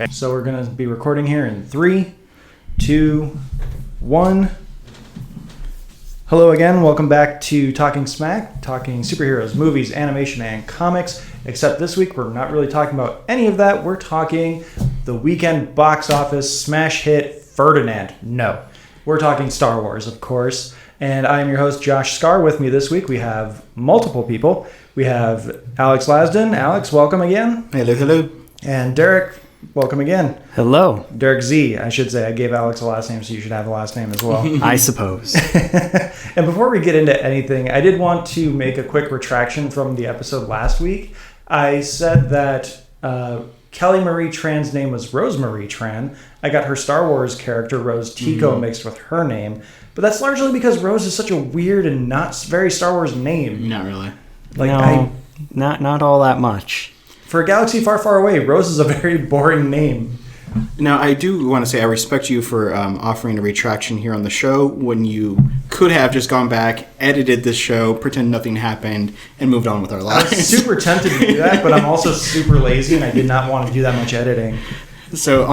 Okay, so we're going to be recording here in 3, 2, 1. Hello again, welcome back to Talking Smack, talking superheroes, movies, animation, and comics. Except this week, we're not really talking about any of that. We're talking the weekend box office smash hit Ferdinand. No, we're talking Star Wars, of course. And I am your host, Josh Scar. With me this week, we have multiple people. We have Alex Lasden. Alex, welcome again. Hello, hello. And Derek, welcome again. Hello. Derek Z, I should say. I gave Alex a last name, so you should have a last name as well. I suppose. And before we get into anything, I did want to make a quick retraction from the episode last week. I said that Kelly Marie Tran's name was Rosemarie Tran. I got her Star Wars character, Rose Tico, mixed with her name. But that's largely because Rose is such a weird and not very Star Wars name. Not really. Not all that much. For a galaxy far, far away, Rose is a very boring name. Now, I do want to say I respect you for offering a retraction here on the show when you could have just gone back, edited this show, pretend nothing happened, and moved on with our lives. I was super tempted to do that, but I'm also super lazy, and I did not want to do that much editing. So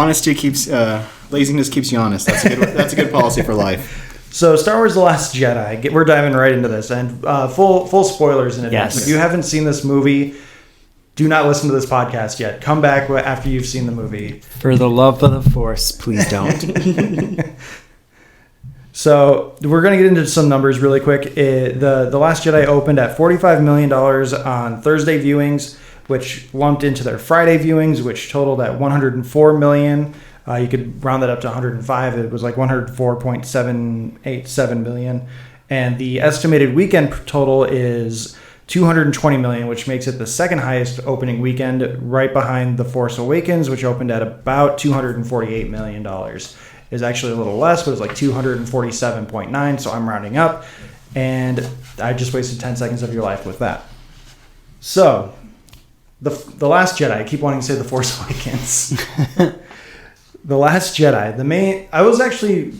laziness keeps you honest. That's a good policy for life. So, Star Wars: The Last Jedi. We're diving right into this, and full spoilers in advance. Yes. If you haven't seen this movie, do not listen to this podcast yet. Come back after you've seen the movie. For the love of the Force, please don't. So, we're going to get into some numbers really quick. The Last Jedi opened at $45 million on Thursday viewings, which lumped into their Friday viewings, which totaled at $104 million. You could round that up to 105. It was like 104.787 million. And the estimated weekend total is $220 million, which makes it the second highest opening weekend, right behind The Force Awakens, which opened at about $248 million. It's actually a little less, but it's like 247.9, so I'm rounding up. And I just wasted 10 seconds of your life with that. So, The Last Jedi. I keep wanting to say The Force Awakens. The Last Jedi. I was actually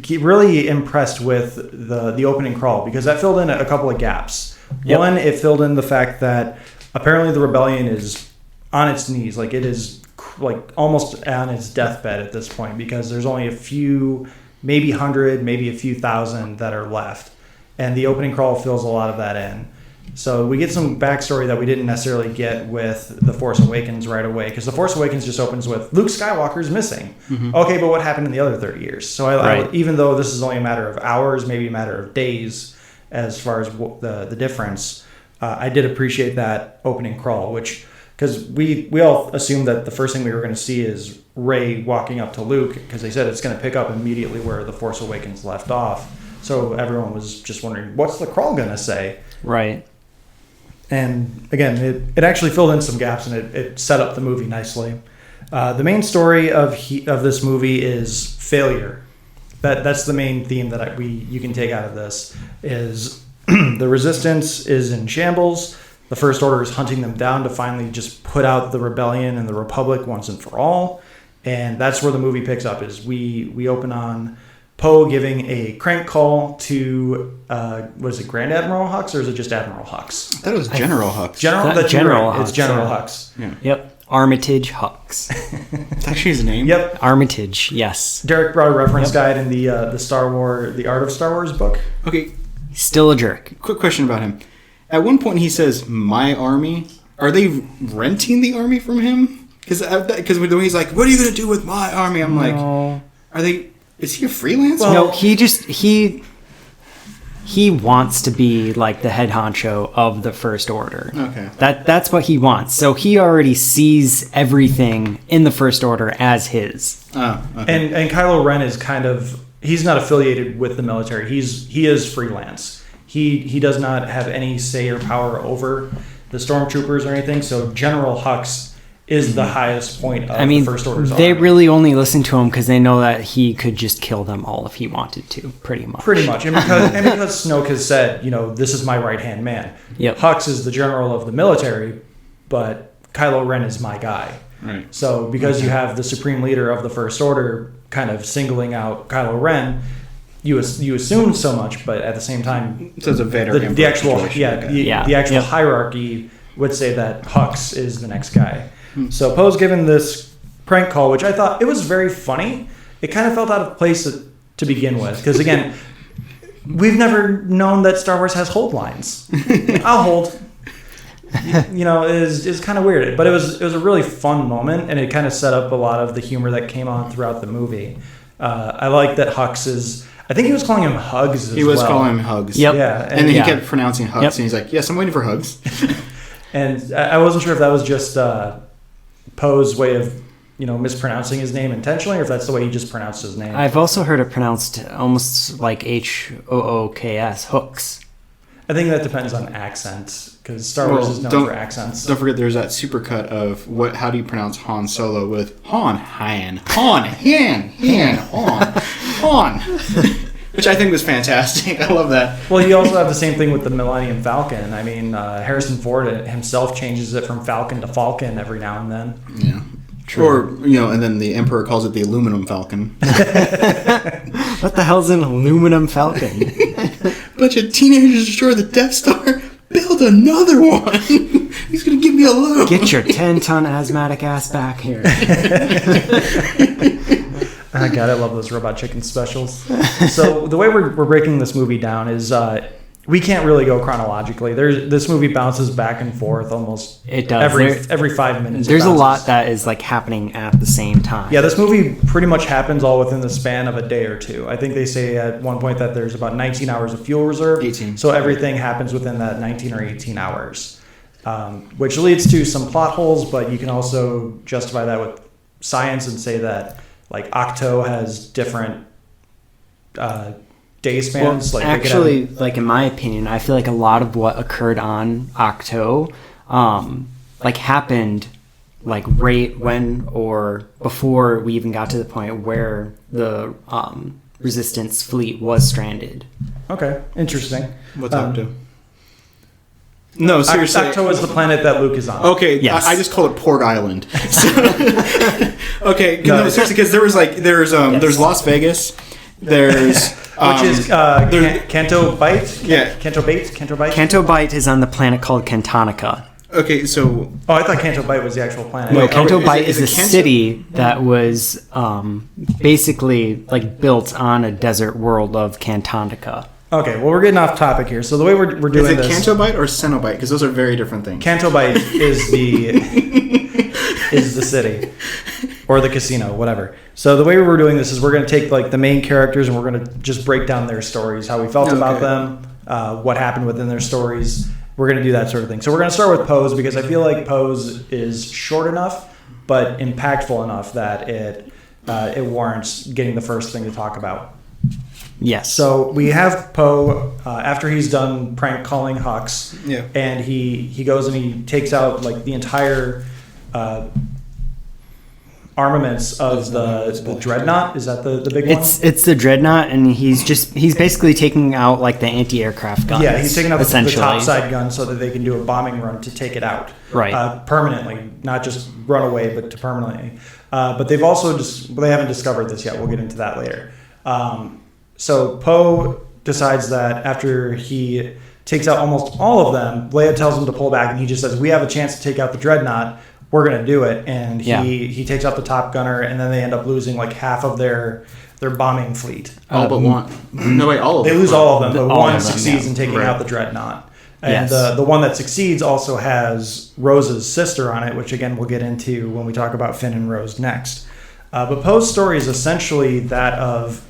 really impressed with the opening crawl because that filled in a couple of gaps. Yep. One, it filled in the fact that apparently the rebellion is on its knees. Like, it is like almost on its deathbed at this point because there's only a few, maybe 100, maybe a few thousand that are left. And the opening crawl fills a lot of that in. So we get some backstory that we didn't necessarily get with The Force Awakens right away, because The Force Awakens just opens with Luke Skywalker's missing. Mm-hmm. Okay, but what happened in the other 30 years? So I, even though this is only a matter of hours, maybe a matter of days as far as the difference, I did appreciate that opening crawl, which, because we all assumed that the first thing we were going to see is Rey walking up to Luke, because they said it's going to pick up immediately where The Force Awakens left off. So everyone was just wondering, what's the crawl going to say? Right. And again, it actually filled in some gaps, and it set up the movie nicely. The main story of this movie is failure. That's the main theme that you can take out of this is the Resistance is in shambles. The First Order is hunting them down to finally just put out the rebellion and the Republic once and for all. And that's where the movie picks up. Is we open on Poe giving a crank call to, was it Grand Admiral Hux or is it just Admiral Hux? That was General Hux. General Hux. It's General Hux. Yeah. Yep. Armitage Hux. That's actually his name? Yep. Armitage, yes. Derek brought a reference guide in the Art of Star Wars book. Okay. Still a jerk. Quick question about him. At one point he says, my army. Are they renting the army from him? Because when he's like, what are you going to do with my army? I'm like, are they... Is he a freelancer? Well, no, he wants to be like the head honcho of the First Order. Okay. That's what he wants. So he already sees everything in the First Order as his. Oh, okay. And Kylo Ren is he's not affiliated with the military. He is freelance. He does not have any say or power over the stormtroopers or anything. So General Hux is the highest point of the First Order's army. They really only listen to him because they know that he could just kill them all if he wanted to, pretty much. And because Snoke has said, this is my right-hand man. Yep. Hux is the general of the military, but Kylo Ren is my guy. Right. So because you have the supreme leader of the First Order kind of singling out Kylo Ren, you assume so much, but at the same time... So it's a Vader the actual the hierarchy would say that Hux is the next guy. So Poe's given this prank call, which I thought it was very funny. It kind of felt out of place to begin with, because again, we've never known that Star Wars has hold lines. I'll hold. Is kind of weird, but it was a really fun moment, and it kind of set up a lot of the humor that came on throughout the movie. I like that Hux is. I think he was calling him Hugs. He was calling him Hugs. Yep. Yeah, And then he kept pronouncing Hux, and he's like, "Yes, I'm waiting for Hugs." And I wasn't sure if that was just Poe's way of mispronouncing his name intentionally, or if that's the way he just pronounced his name. I've also heard it pronounced almost like Hooks, hooks. I think that depends on accent, because Star Wars is known for accents. Don't forget, there's that supercut of how do you pronounce Han Solo with Han, which I think was fantastic. I love that. Well, you also have the same thing with the Millennium Falcon. I mean, Harrison Ford himself changes it from Falcon to Falcon every now and then. Yeah. True. Or, and then the Emperor calls it the Aluminum Falcon. What the hell's an aluminum falcon? Bunch of teenagers destroy the Death Star. Build another one. He's going to give me a load. Get your 10-ton asthmatic ass back here. God, I love those Robot Chicken specials. So the way we're breaking this movie down is we can't really go chronologically. This movie bounces back and forth almost. It does. Every 5 minutes. There's a lot that is like happening at the same time. Yeah, this movie pretty much happens all within the span of a day or two. I think they say at one point that there's about 19 hours of fuel reserve. 18. So everything happens within that 19 or 18 hours, which leads to some plot holes, but you can also justify that with science and say that like Octo has different day spans. Well, actually, like in my opinion, I feel like a lot of what occurred on Octo happened like right when or before we even got to the point where the Resistance fleet was stranded. Okay, interesting. What's Octo? No, seriously. Octo is the planet that Luke is on. Okay, yes. I just call it Porg Island. Okay, no, seriously, because there's Las Vegas, there's which is Canto Bight. Yeah, Canto Bight. Canto Bight is on the planet called Cantonica. Okay, so I thought Canto Bight was the actual planet. No, Canto Bight is is a it Canto? city that was basically like built on a desert world of Cantonica. Okay, well, we're getting off topic here. So the way we're doing is it this... Canto Bight or Cenobite? Because those are very different things. Canto Bight is the city. Or the casino, whatever. So the way we're doing this is we're going to take like the main characters and we're going to just break down their stories, how we felt about them, what happened within their stories. We're going to do that sort of thing. So we're going to start with Pose because I feel like Pose is short enough but impactful enough that it warrants getting the first thing to talk about. Yes. So we have Poe after he's done prank calling Hux, and he goes and he takes out like the entire armaments of the dreadnought. Is that the big one? It's the dreadnought, and he's basically taking out like the anti-aircraft guns. Yeah, he's taking out the essentially topside gun so that they can do a bombing run to take it out, right? Permanently, not just run away, but to permanently. But they've also they haven't discovered this yet. We'll get into that later. So Poe decides that after he takes out almost all of them, Leia tells him to pull back, and he just says, "We have a chance to take out the dreadnought. We're going to do it." And he takes out the top gunner, and then they end up losing like half of their bombing fleet. All but one. No, wait, all of them. They lose all of them, but All one of them, succeeds in taking Right. out the dreadnought. And Yes. the one that succeeds also has Rose's sister on it, which again we'll get into when we talk about Finn and Rose next. But Poe's story is essentially that of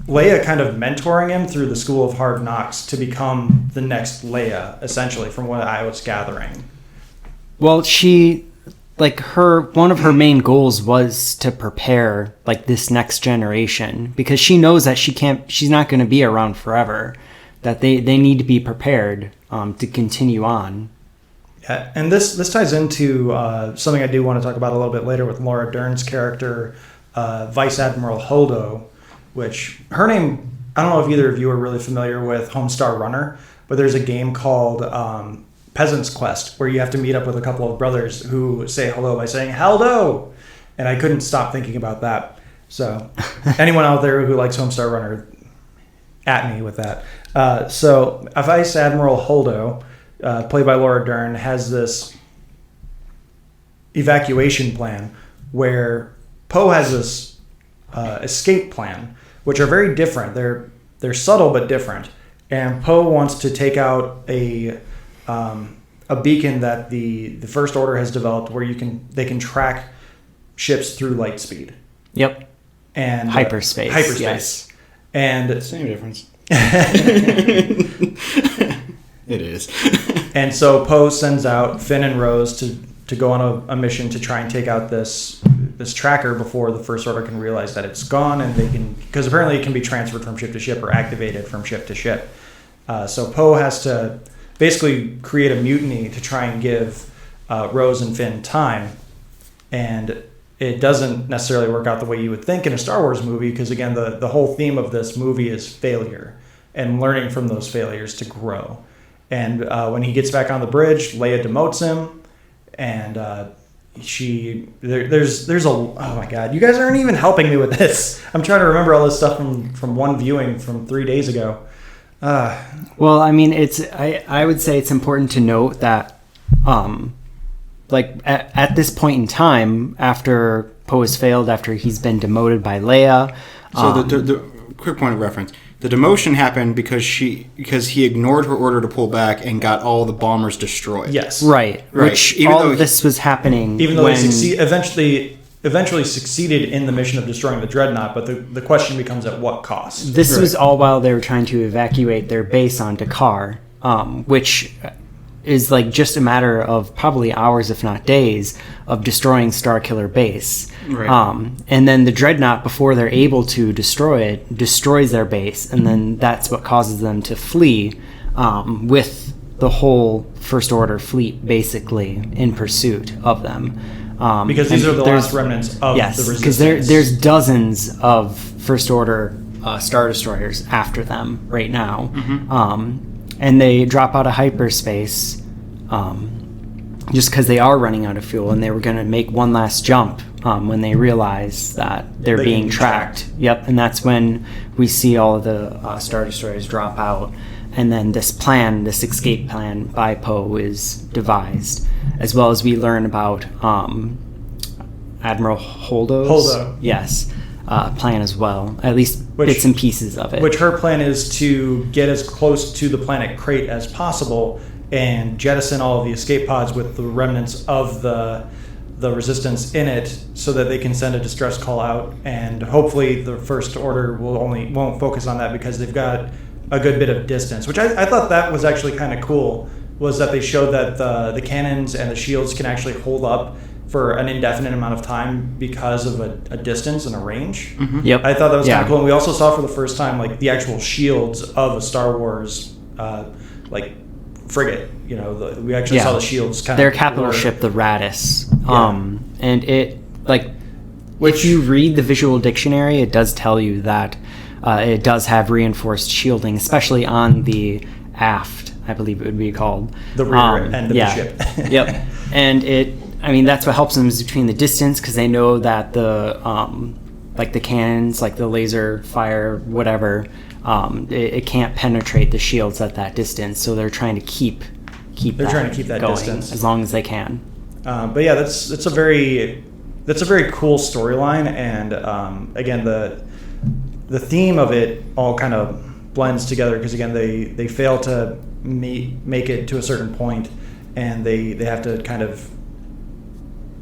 Leia kind of mentoring him through the School of Hard Knocks to become the next Leia, essentially, from what I was gathering. Well, one of her main goals was to prepare like this next generation because she knows that she's not going to be around forever, that they need to be prepared to continue on. Yeah, and this ties into something I do want to talk about a little bit later with Laura Dern's character, Vice Admiral Holdo, which her name, I don't know if either of you are really familiar with Homestar Runner, but there's a game called Peasant's Quest where you have to meet up with a couple of brothers who say hello by saying "Heldo," and I couldn't stop thinking about that. So anyone out there who likes Homestar Runner, at me with that. So Vice Admiral Holdo, played by Laura Dern, has this evacuation plan where Poe has this escape plan, which are very different. They're subtle but different. And Poe wants to take out a beacon that the First Order has developed, where they can track ships through light speed. Yep. And hyperspace. Hyperspace. Yes. And same difference. It is. And so Poe sends out Finn and Rose to go on a mission to try and take out this tracker before the First Order can realize that it's gone, and because apparently it can be transferred from ship to ship or activated from ship to ship. So Poe has to basically create a mutiny to try and give Rose and Finn time, and it doesn't necessarily work out the way you would think in a Star Wars movie, because again, the whole theme of this movie is failure and learning from those failures to grow. And when he gets back on the bridge, Leia demotes him, and there's oh my god, you guys aren't even helping me with this. I'm trying to remember all this stuff from one viewing from 3 days ago. Well, I mean, I would say it's important to note that like at this point in time, after Poe has failed, after he's been demoted by Leia. So the quick point of reference: the demotion happened because he ignored her order to pull back and got all the bombers destroyed. Yes, right. Which even all though of this was happening, even though they eventually succeeded in the mission of destroying the Dreadnought, but the question becomes at what cost? This was all while they were trying to evacuate their base on Dakar, which is like just a matter of probably hours, if not days, of destroying Starkiller base. Right. And then the Dreadnought, before they're able to destroy it, destroys their base, and then that's what causes them to flee with the whole First Order fleet basically in pursuit of them. Because these are the last remnants of the Resistance. Because there's dozens of First Order Star Destroyers after them right now. Mm-hmm. And they drop out of hyperspace just because they are running out of fuel, and they were going to make one last jump when they realize that they're being tracked. Yep, and that's when we see all of the Star Destroyers drop out. And then this escape plan by Poe is devised, as well as we learn about Admiral Holdo's plan as well, at least bits and pieces of it. Which her plan is to get as close to the planet Crate as possible and jettison all of the escape pods with the remnants of the Resistance in it, so that they can send a distress call out, and hopefully the First Order won't focus on that because they've got a good bit of distance, which I thought that was actually kind of cool, was that they showed that the cannons and the shields can actually hold up for an indefinite amount of time because of a distance and a range. Mm-hmm. Yep. I thought that was kind of cool. And we also saw for the first time like the actual shields of a Star Wars like frigate. You know, we actually saw the shields kind of their capital ship, the Radis. And it if you read the visual dictionary, it does tell you that it does have reinforced shielding, especially on the aft, I believe it would be called. The rear end of the ship. Yep. And that's what helps them is between the distance, because they know that the cannons, like the laser fire, whatever, it can't penetrate the shields at that distance. So they're trying to keep trying to keep that going distance as long as they can. But yeah, that's a very cool storyline, and again the theme of it all kind of blends together, because again they fail to make it to a certain point, and they have to kind of,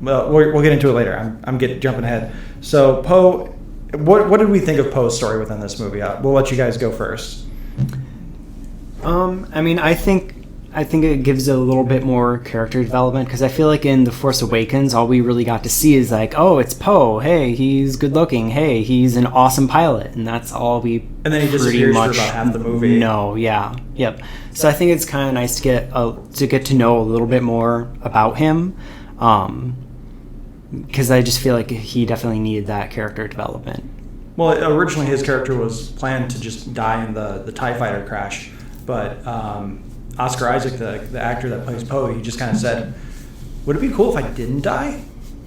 well, we'll get into it later. I'm jumping ahead. So Poe, what did we think of Poe's story within this movie? We'll let you guys go first. I think it gives a little bit more character development, because I feel like in The Force Awakens, all we really got to see is like, oh, it's Poe. Hey, he's good looking. Hey, he's an awesome pilot, and that's all we. And then he disappears for about half the movie. No, yeah, yep. So I think it's kind of nice to get to know a little bit more about him, because I just feel like he definitely needed that character development. Well, originally his character was planned to just die in the TIE fighter crash, but Oscar Isaac, the actor that plays Poe, he just kind of said, would it be cool if I didn't die?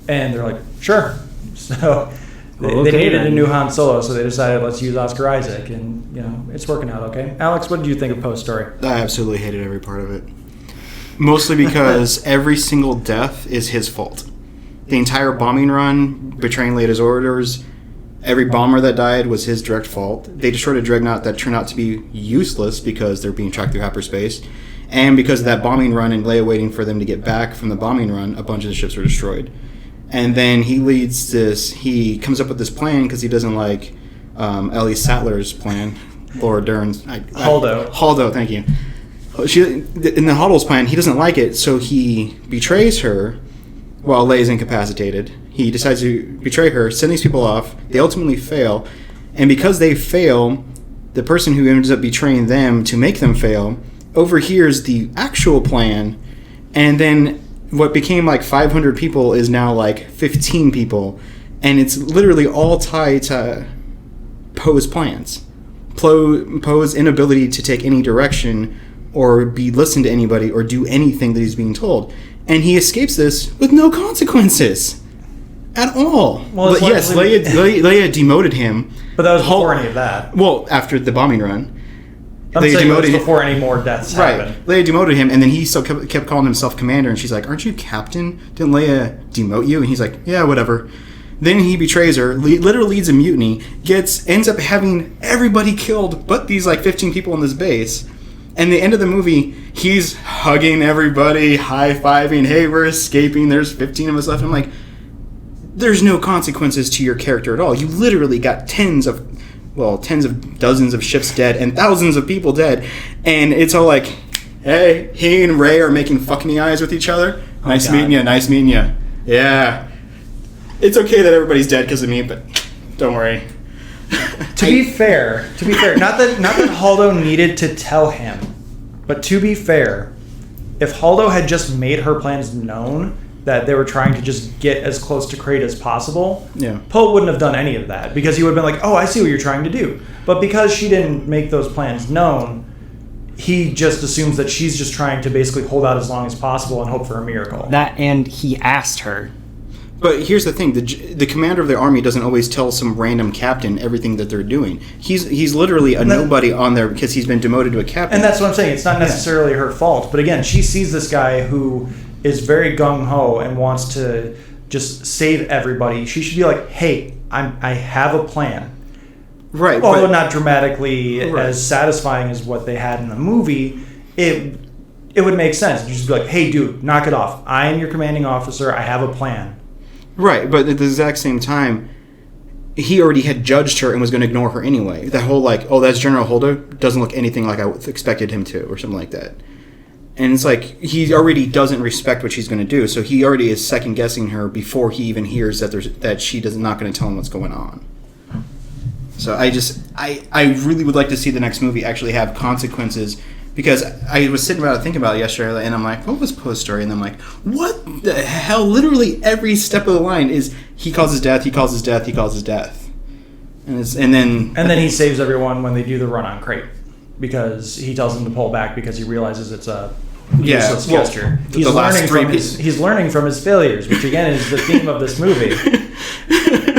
And they're like, sure. So they needed a new Han Solo, so they decided, let's use Oscar Isaac, and it's working out okay. Alex, what did you think of Poe's story? I absolutely hated every part of it. Mostly because every single death is his fault. the entire bombing run, betraying Leia's orders. Every bomber that died was his direct fault. They destroyed a dreadnought that turned out to be useless because they're being tracked through hyperspace. And because of that bombing run and Leia waiting for them to get back from the bombing run, a bunch of the ships were destroyed. And then he comes up with this plan because he doesn't like Ellie Sattler's plan, Laura Dern's. Holdo, thank you. In the Holdo's plan, he doesn't like it, so he betrays her while Leia's incapacitated. He decides to betray her, send these people off. They ultimately fail. And because they fail, the person who ends up betraying them to make them fail overhears the actual plan. And then what became like 500 people is now like 15 people. And it's literally all tied to Poe's plans. Poe's inability to take any direction or be listened to anybody or do anything that he's being told. And he escapes this with no consequences. At all. Well, but yes, Leia demoted him. But that was before any of that. Well, after the bombing run. Leia demoted him before any more deaths happened. Leia demoted him, and then he still kept calling himself commander, and she's like, aren't you captain? Didn't Leia demote you? And he's like, yeah, whatever. Then he betrays her, literally leads a mutiny, ends up having everybody killed but these like 15 people in this base. And the end of the movie, he's hugging everybody, high-fiving, hey, we're escaping, there's 15 of us left. I'm like, there's no consequences to your character at all. You literally got tens of dozens of ships dead and thousands of people dead. And it's all like, hey, he and Rey are making fucking eyes with each other. Nice meeting you. Yeah. It's okay that everybody's dead because of me, but don't worry. To be fair, not that Holdo needed to tell him, but to be fair, if Holdo had just made her plans known, that they were trying to just get as close to Crate as possible, Poe wouldn't have done any of that, because he would have been like, oh, I see what you're trying to do. But because she didn't make those plans known, he just assumes that she's just trying to basically hold out as long as possible and hope for a miracle. That, and he asked her. But here's the thing, the commander of the army doesn't always tell some random captain everything that they're doing. He's literally a nobody on there because he's been demoted to a captain. And that's what I'm saying, it's not necessarily her fault. But again, she sees this guy who is very gung-ho and wants to just save everybody. She should be like, hey, I have a plan. Right. Although not dramatically as satisfying as what they had in the movie, it would make sense. You just be like, hey, dude, knock it off. I am your commanding officer. I have a plan. Right, but at the exact same time, he already had judged her and was going to ignore her anyway. That whole like, oh, that's General Holdo, doesn't look anything like I expected him to, or something like that. And it's like, he already doesn't respect what she's going to do, so he already is second-guessing her before he even hears that she is not going to tell him what's going on. So I really would like to see the next movie actually have consequences, because I was sitting around thinking about it yesterday, and I'm like, what was Poe's story? And I'm like, what the hell? Literally every step of the line is he calls his death, he calls his death, he calls his death. And then he saves everyone when they do the run on Crate, because he tells them to pull back because he realizes it's a useless gesture. He's learning from his failures, which again is the theme of this movie.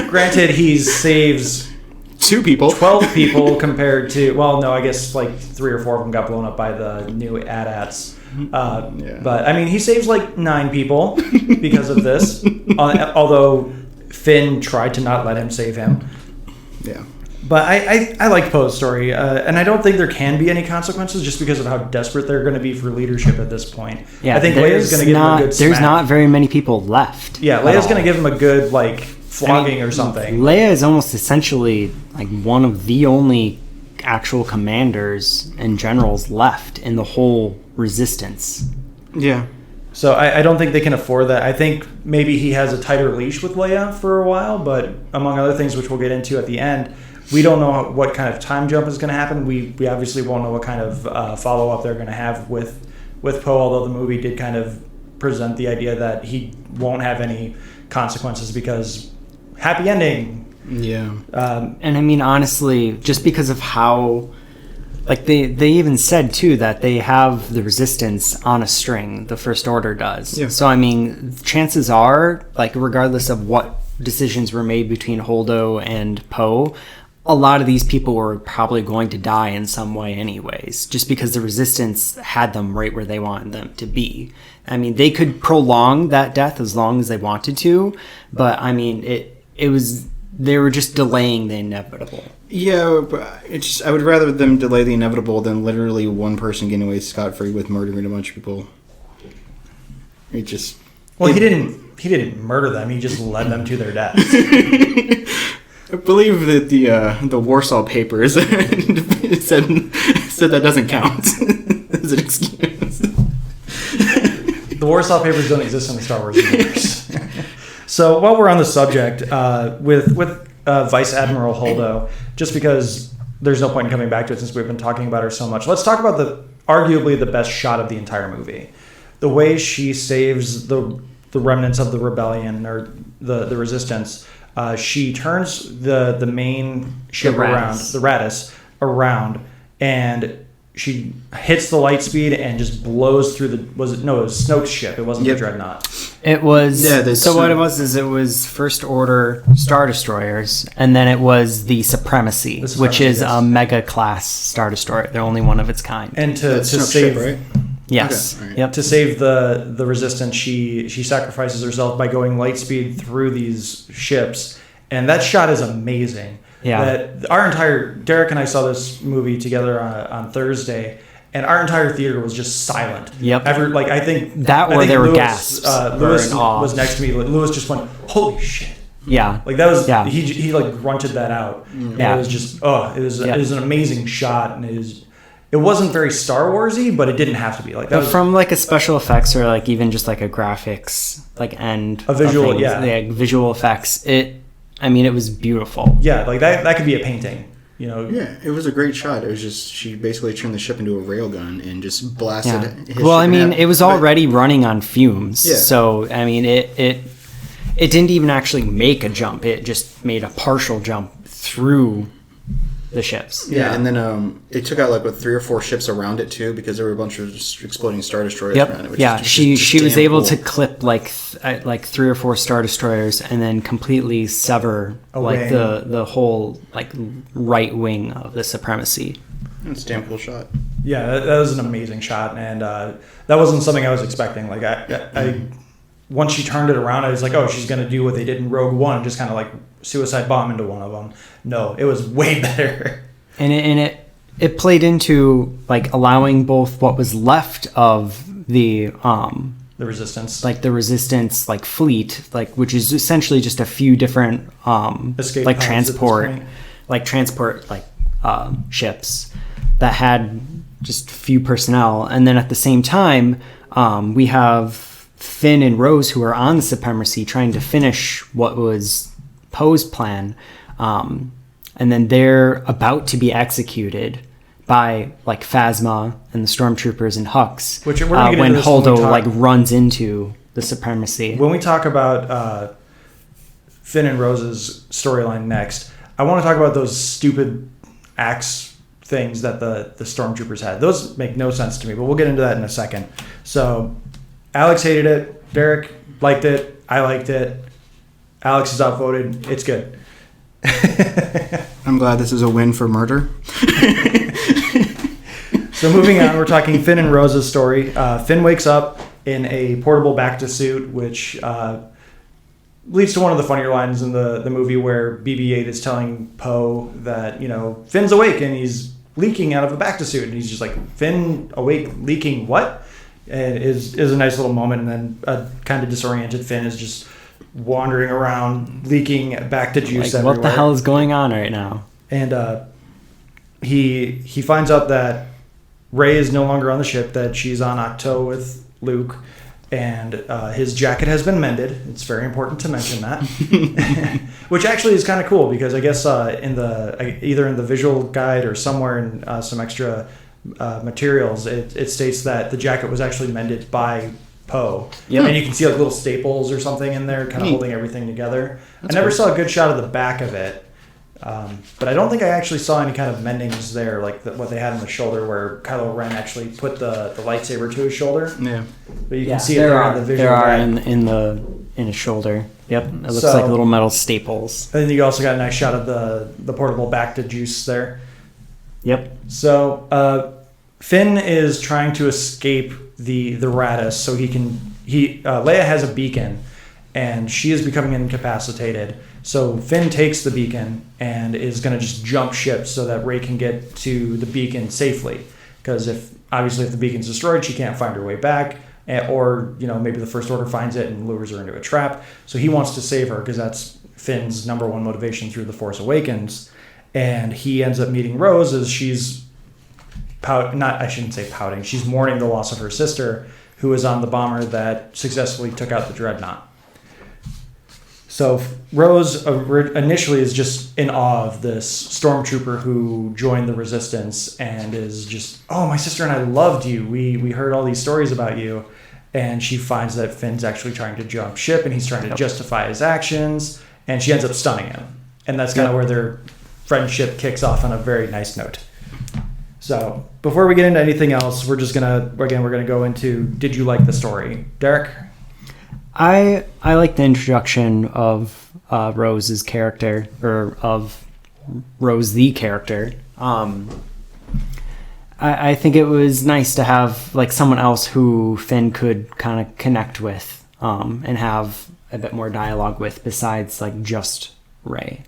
Granted, he saves 12 people compared to, well, no, I guess like 3 or 4 of them got blown up by the new AT-ATs. But I mean, he saves like 9 people because of this, although Finn tried to not let him save him. Yeah. But I like Poe's story, and I don't think there can be any consequences just because of how desperate they're going to be for leadership at this point. Yeah, I think Leia's going to give him a good smack. There's not very many people left. Yeah, Leia's going to give him a good, like, flogging or something. Leia is almost essentially like one of the only actual commanders and generals left in the whole Resistance. Yeah. So I don't think they can afford that. I think maybe he has a tighter leash with Leia for a while, but among other things, which we'll get into at the end, we don't know what kind of time jump is going to happen. We obviously won't know what kind of follow-up they're going to have with Poe, although the movie did kind of present the idea that he won't have any consequences because happy ending. Yeah. And I mean, honestly, just because of how... Like, they even said, too, that they have the Resistance on a string. The First Order does. Yeah. So, I mean, chances are, like, regardless of what decisions were made between Holdo and Poe, a lot of these people were probably going to die in some way anyways, just because the Resistance had them right where they wanted them to be. I mean, they could prolong that death as long as they wanted to, but I mean, they were just delaying the inevitable. Yeah, but I would rather them delay the inevitable than literally one person getting away scot-free with murdering a bunch of people. He didn't murder them. He just led them to their deaths. I believe that the Warsaw Papers said that doesn't count as an excuse. The Warsaw Papers don't exist in the Star Wars universe. So while we're on the subject, with Vice Admiral Holdo, just because there's no point in coming back to it since we've been talking about her so much, let's talk about arguably the best shot of the entire movie. The way she saves the remnants of the rebellion or the resistance. She turns the main ship around, the Raddus, around, and she hits the light speed and just blows through it was Snoke's ship. It wasn't the Dreadnought. It was, what it was First Order Star Destroyers, and then it was the Supremacy, which is a mega class Star Destroyer. They're only one of its kind. And to save, ship, right? Yes. Okay. Right. Yep. To save the Resistance, she sacrifices herself by going light speed through these ships, and that shot is amazing. Yeah. Derek and I saw this movie together on Thursday, and our entire theater was just silent. Yep. I think there were Lewis, gasps. Lewis was next to me. Lewis just went, "Holy shit!" Yeah. Like that was he grunted that out. Yeah. It was just it was an amazing shot, and it wasn't very Star Warsy, but it didn't have to be like that. But from like a special effects or like even just like a graphics end a visual, visual effects. It was beautiful. Yeah, like that could be a painting. You know. Yeah, it was a great shot. It was just she basically turned the ship into a railgun and just blasted. Yeah. Well, it was already running on fumes. Yeah. So it didn't even actually make a jump. It just made a partial jump through the ships. Yeah, and then it took out 3 or 4 ships around it too, because there were a bunch of just exploding Star Destroyers around it. Which she was able to clip like 3 or 4 Star Destroyers and then completely sever the whole right wing of the Supremacy. It's a damn cool shot. Yeah, that was an amazing shot, and that wasn't something I was expecting. Like I once she turned it around, I was like, oh, she's gonna do what they did in Rogue One, just kind of suicide bomb into one of them. No, it was way better. And it played into allowing both what was left of the Resistance, the Resistance fleet, which is essentially just a few different escape transport ships that had just few personnel, and then at the same time we have Finn and Rose, who are on the Supremacy, trying to finish what was Poe's plan, and then they're about to be executed by Phasma and the Stormtroopers and Hux. Which we're gonna get when into this Holdo runs into the Supremacy. When we talk about Finn and Rose's storyline next, I want to talk about those stupid axe things that the Stormtroopers had. Those make no sense to me, but we'll get into that in a second. So Alex hated it. Derek liked it. I liked it. Alex is outvoted. It's good. I'm glad this is a win for murder. So moving on, we're talking Finn and Rose's story. Finn wakes up in a portable Bacta suit, which leads to one of the funnier lines in the movie where BB-8 is telling Poe that, Finn's awake and he's leaking out of a Bacta suit. And he's just like, Finn awake, leaking what? And it is a nice little moment. And then a kind of disoriented Finn is just wandering around, leaking Bacta juice everywhere. What the hell is going on right now? And he finds out that Rey is no longer on the ship, that she's on Ahch-To with Luke, and his jacket has been mended. It's very important to mention that. Which actually is kind of cool, because I guess either in the visual guide or somewhere in some extra materials, it states that the jacket was actually mended by Poe. Yep. And you can see little staples or something in there kind of holding everything together. I never saw a good shot of the back of it. But I don't think I actually saw any kind of mendings there, what they had on the shoulder, where Kylo Ren actually put the lightsaber to his shoulder. Yeah, but you can see it there in the visual. There are in his shoulder. Yep, it looks So- like little metal staples. And you also got a nice shot of the portable Bacta juice there. Yep. So Finn is trying to escape the Raddus, so Leia has a beacon, and she is becoming incapacitated. So Finn takes the beacon and is going to just jump ship so that Rey can get to the beacon safely. Because if the beacon's destroyed, she can't find her way back, or maybe the First Order finds it and lures her into a trap. So he wants to save her because that's Finn's number one motivation through The Force Awakens. And he ends up meeting Rose as she's I shouldn't say pouting. She's mourning the loss of her sister, who was on the bomber that successfully took out the Dreadnought. So Rose initially is just in awe of this stormtrooper who joined the Resistance and is just, oh, my sister and I loved you. We heard all these stories about you. And she finds that Finn's actually trying to jump ship and he's trying to justify his actions. And she ends up stunning him. And that's kind of where their friendship kicks off on a very nice note. So before we get into anything else, we're gonna go into, did you like the story? Derek? I like the introduction of Rose's character, or of Rose the character. I think it was nice to have like someone else who Finn could kind of connect with and have a bit more dialogue with besides like just Rey.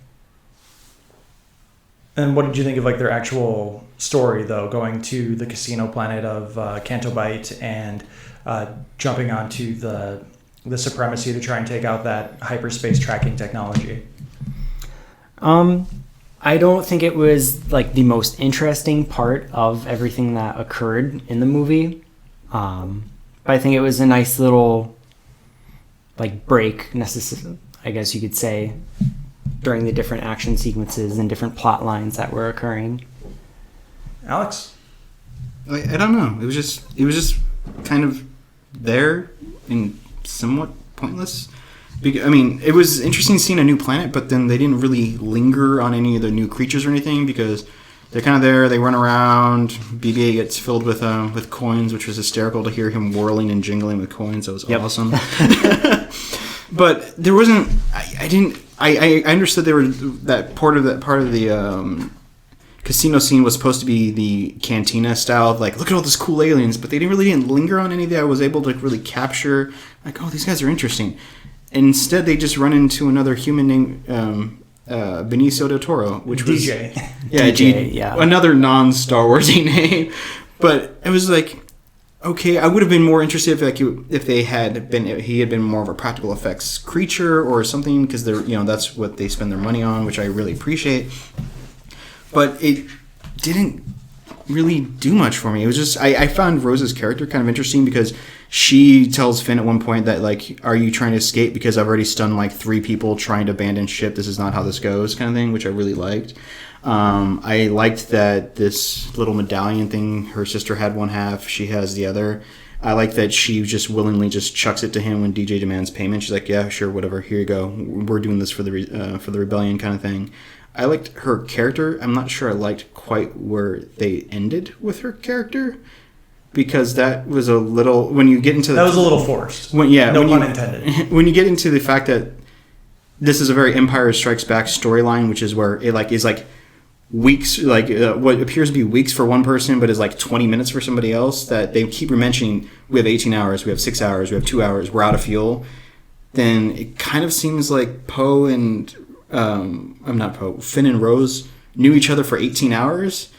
And what did you think of like their actual story, though, going to the casino planet of Canto Bight and jumping onto the Supremacy to try and take out that hyperspace tracking technology? I don't think it was like the most interesting part of everything that occurred in the movie. But I think it was a nice little like break, I guess you could say, during the different action sequences and different plot lines that were occurring. Alex? I don't know. It was just kind of there and somewhat pointless. I mean, it was interesting seeing a new planet, but then they didn't really linger on any of the new creatures or anything because they're kind of there. They run around. BB-8 gets filled with coins, which was hysterical to hear him whirling and jingling with coins. That was awesome. But there wasn't. I understood there were that part of the casino scene was supposed to be the cantina style of like, look at all these cool aliens, but they didn't linger on any that I was able to really capture. Like, oh, these guys are interesting. Instead, they just run into another human named Benicio del Toro, which was DJ. Yeah, DJ, another non-Star Warsy name. But it was like, okay, I would have been more interested if he had been more of a practical effects creature or something, because that's what they spend their money on, which I really appreciate. But it didn't really do much for me. It was just I found Rose's character kind of interesting because she tells Finn at one point that like, are you trying to escape because I've already stunned like 3 people trying to abandon ship, this is not how this goes, kind of thing, which I really liked. I liked that this little medallion thing, her sister had one half, she has the other. I like that she just willingly just chucks it to him when DJ demands payment. She's like, yeah, sure, whatever, here you go, we're doing this for the rebellion, kind of thing. I liked her character. I'm not sure I liked quite where they ended with her character, because that was a little, when you get into that was a little forced. No pun intended. When you get into the fact that this is a very Empire Strikes Back storyline, which is where it like is like weeks, like what appears to be weeks for one person, but is like 20 minutes for somebody else. That they keep mentioning, we have 18 hours, we have 6 hours, we have 2 hours, we're out of fuel. Then it kind of seems like Poe and Finn and Rose knew each other for 18 hours,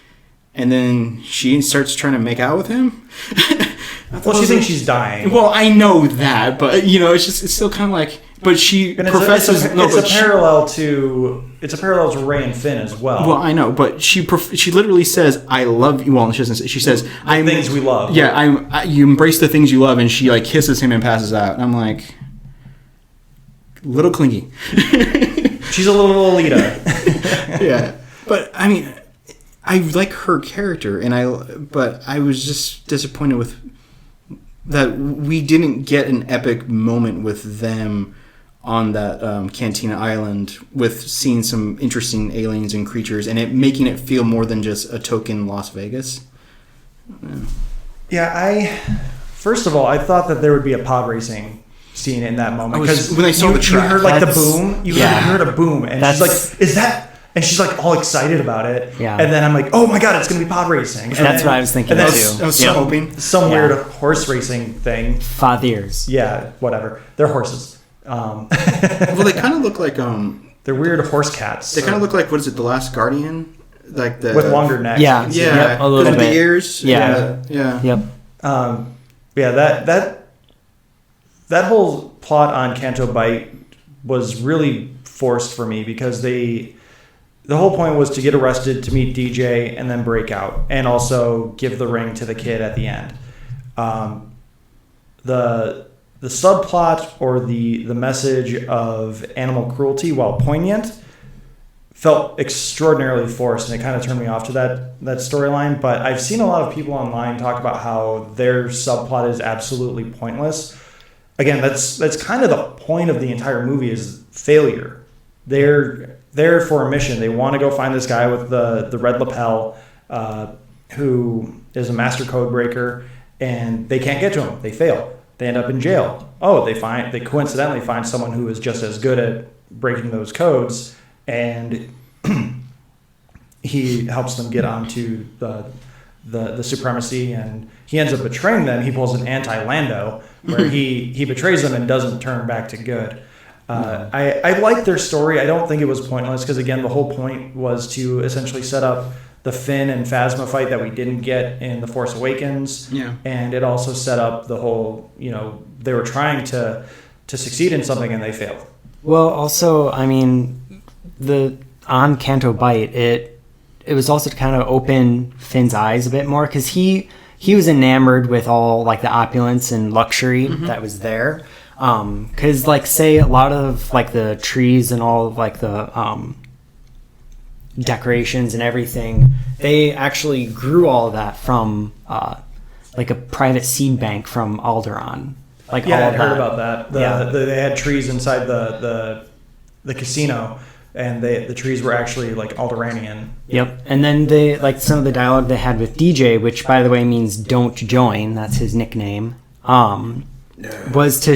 and then she starts trying to make out with him. Well, she thinks she's dying. Well, I know that, but it's still kind of like. But she professes. It's a parallel to Rey and Finn as well. Well, I know, but she literally says, "I love you." Well, she doesn't say. She says, "I'm things we love." Yeah, you embrace the things you love, and she like kisses him and passes out. And I'm like, little clingy. She's a little Alita. Yeah, but I mean, I like her character, but I was just disappointed with that we didn't get an epic moment with them on that Cantina Island, with seeing some interesting aliens and creatures, and it making it feel more than just a token Las Vegas. Yeah, first of all, I thought that there would be a pod racing scene in that moment because when they saw the you trap. heard like the boom. You heard a boom, and she's like, "Is that?" And she's like all excited about it. Yeah. And then I'm like, "Oh my god, it's gonna be pod racing." And that's what I was thinking and then too. I was so hoping some weird horse racing thing. Fathers. Yeah, whatever. They're horses. Well, they kind of look like they're weird horse cats. They kind of look like, what is it, The Last Guardian? Like the with longer necks. Yeah. Yeah, Yep, a little with bit. the ears. Yeah. Yeah. Yep. That whole plot on Canto Bight was really forced for me because the whole point was to get arrested, to meet DJ, and then break out, and also give the ring to the kid at the end. The subplot or the message of animal cruelty, while poignant, felt extraordinarily forced, and it kind of turned me off to that storyline. But I've seen a lot of people online talk about how their subplot is absolutely pointless. Again, that's kind of the point of the entire movie is failure. They're there for a mission. They want to go find this guy with the red lapel who is a master code breaker, and they can't get to him. They fail. They end up in jail. Oh, they coincidentally find someone who is just as good at breaking those codes, and he helps them get onto the supremacy, and he ends up betraying them. He pulls an anti-Lando where he betrays them and doesn't turn back to good. I like their story. I don't think it was pointless because, again, the whole point was to essentially set up the Finn and Phasma fight that we didn't get in The Force Awakens. Yeah. And it also set up the whole, they were trying to succeed in something and they failed. Well, also, I mean, on Canto Bight, it was also to kind of open Finn's eyes a bit more because he was enamored with all like the opulence and luxury that was there. Because like say a lot of like the trees and all of like the decorations and everything, they actually grew all of that from like a private seed bank from Alderaan. Like Yeah, all I of heard that. about that. They had trees inside the casino, and the trees were actually like Alderaanian. Yep. And then they like some of the dialogue they had with DJ, which by the way means "don't join." That's his nickname. Was to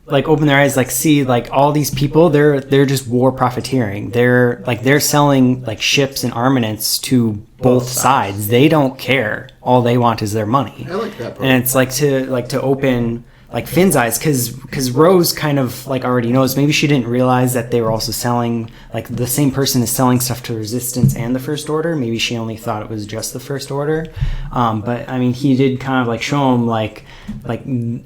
like open their eyes, like see like all these people, they're just war profiteering. They're selling like ships and armaments to both sides. They don't care. All they want is their money. I like that part. And it's like to open like Finn's eyes, because Rose kind of like already knows. Maybe she didn't realize that they were also selling, like the same person is selling stuff to Resistance and the First Order. Maybe she only thought it was just the First Order. But I mean, he did kind of like show him like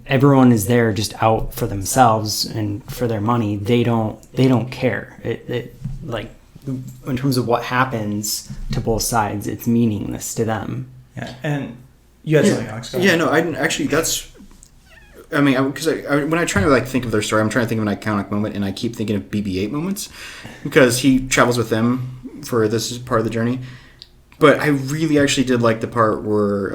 everyone is there just out for themselves and for their money. They don't care. It like in terms of what happens to both sides, it's meaningless to them. Yeah, and you had something, Alex. Go ahead. Yeah, no, I actually that's. I mean, because when I try to like think of their story, I'm trying to think of an iconic moment, and I keep thinking of BB-8 moments because he travels with them for this part of the journey. But I really actually did like the part where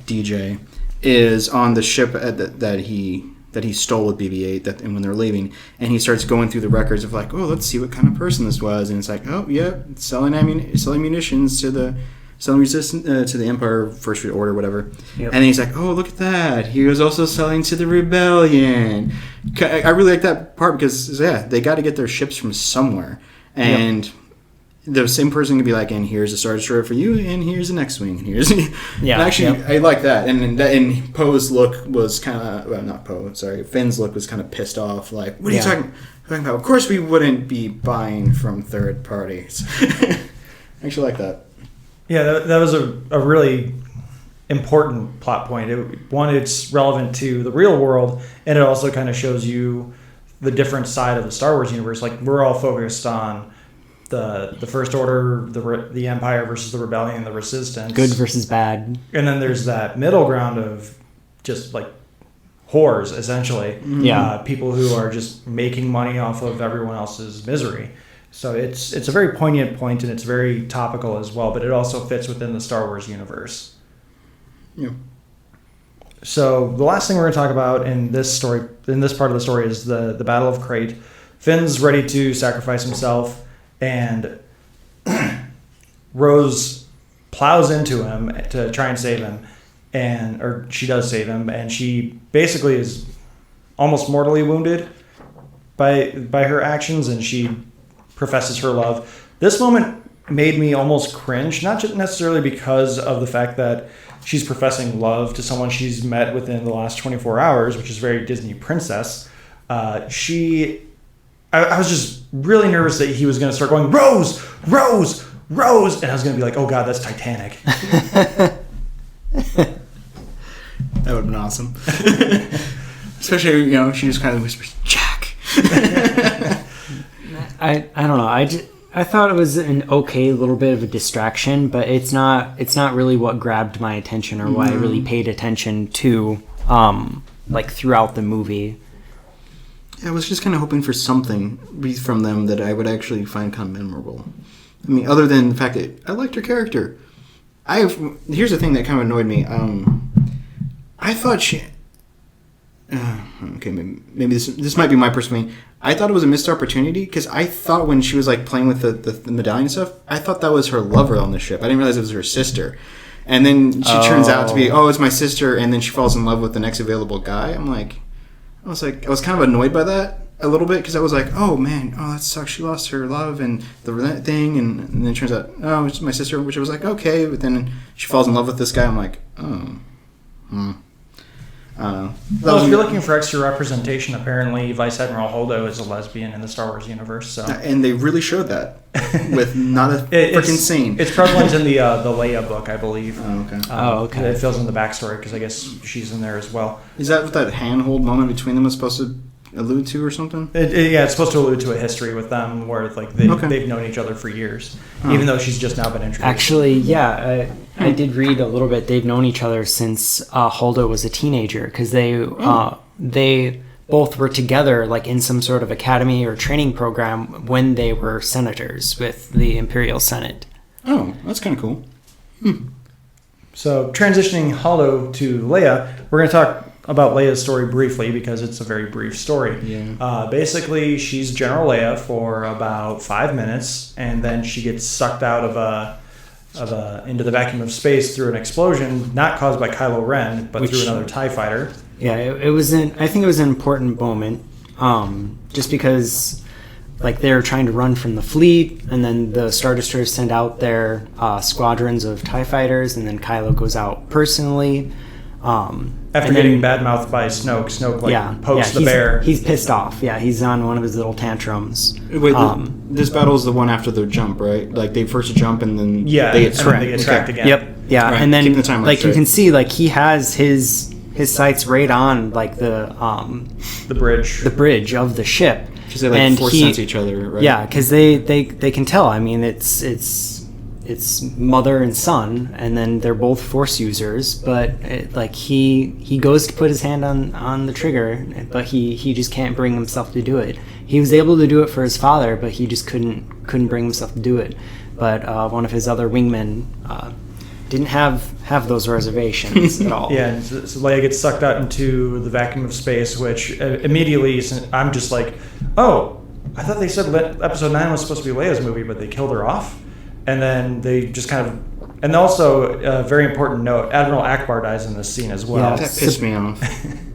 DJ is on the ship that he stole with BB-8 and when they're leaving, and he starts going through the records of like, oh, let's see what kind of person this was, and it's like, oh yeah, selling munitions to the. Selling resistance to the Empire, First Order, whatever. Yep. And then he's like, oh, look at that. He was also selling to the Rebellion. I really like that part because, yeah, they got to get their ships from somewhere. And the same person can be like, and here's a Star Destroyer for you, and here's an X-Wing. And here's... Yeah. And actually, I like that. And Poe's look was kind of... Well, not Poe, sorry. Finn's look was kind of pissed off. Like, what are you talking about? Of course we wouldn't be buying from third parties. I actually like that. Yeah, that was a really important plot point. It's relevant to the real world, and it also kind of shows you the different side of the Star Wars universe. Like, we're all focused on the First Order, the Empire versus the Rebellion, the Resistance. Good versus bad. And then there's that middle ground of just, like, whores, essentially. Yeah. People who are just making money off of everyone else's misery. So it's a very poignant point, and it's very topical as well, but it also fits within the Star Wars universe. Yeah. So the last thing we're going to talk about in this part of the story, is the Battle of Crate. Finn's ready to sacrifice himself, and Rose plows into him to try and save him, or she does save him, and she basically is almost mortally wounded by her actions, and she professes her love. This moment made me almost cringe, not just necessarily because of the fact that she's professing love to someone she's met within the last 24 hours, which is very Disney princess. I was just really nervous that he was going to start going, Rose, Rose, Rose, and I was going to be like, oh God, that's Titanic. That would have been awesome. Especially, she just kind of whispers, Jack. I don't know. I thought it was an okay little bit of a distraction, but it's not really what grabbed my attention or what I really paid attention to throughout the movie. I was just kind of hoping for something from them that I would actually find kind of memorable. I mean, other than the fact that I liked her character. Here's the thing that kind of annoyed me. I thought she... okay, maybe this might be my personal. I thought it was a missed opportunity because I thought when she was playing with the medallion stuff, I thought that was her lover on the ship. I didn't realize it was her sister. And then she turns out to be, it's my sister, and then she falls in love with the next available guy. I was kind of annoyed by that a little bit because I was like, oh man, that sucks. She lost her love and the thing, and then it turns out, it's my sister, which I was like, okay, but then she falls in love with this guy. I'm like, I don't know. Well, if you're looking for extra representation, apparently Vice Admiral Holdo is a lesbian in the Star Wars universe. So, and they really showed that with not a freaking scene. It's prevalent in the Leia book, I believe. Oh, okay. It fills in the backstory because I guess she's in there as well. Is that what that handhold moment between them was supposed to allude to or something? It's supposed to allude to a history with them where they've known each other for years, even though she's just now been introduced. Actually, yeah, I did read a little bit. They've known each other since Holdo was a teenager because they both were together in some sort of academy or training program when they were senators with the Imperial Senate. Oh, that's kind of cool. So transitioning Holdo to Leia, we're going to talk about Leia's story briefly because it's a very brief story. Yeah. Basically, she's General Leia for about 5 minutes, and then she gets sucked out into the vacuum of space through an explosion, not caused by Kylo Ren, but through another TIE fighter. Yeah, I think it was an important moment, just because they were trying to run from the fleet, and then the Star Destroyers send out their squadrons of TIE fighters, and then Kylo goes out personally. After getting badmouthed by Snoke, pokes the bear. He's pissed off. Yeah, he's on one of his little tantrums. Wait, this battle is the one after their jump, right? They first jump and then they get tracked again. Yep. Yeah, right. And then the timeline you can see he has his sights right on the bridge of the ship. Because they force sense each other, right? Yeah, because they can tell. I mean, it's mother and son, and then they're both Force users. But he goes to put his hand on the trigger, but he just can't bring himself to do it. He was able to do it for his father, but he just couldn't bring himself to do it. But one of his other wingmen didn't have those reservations at all. Yeah, so Leia gets sucked out into the vacuum of space, which immediately I'm just like, oh, I thought they said Episode 9 was supposed to be Leia's movie, but they killed her off. And then they just kind of... And also, a very important note, Admiral Akbar dies in this scene as well. Yeah, that pissed me off.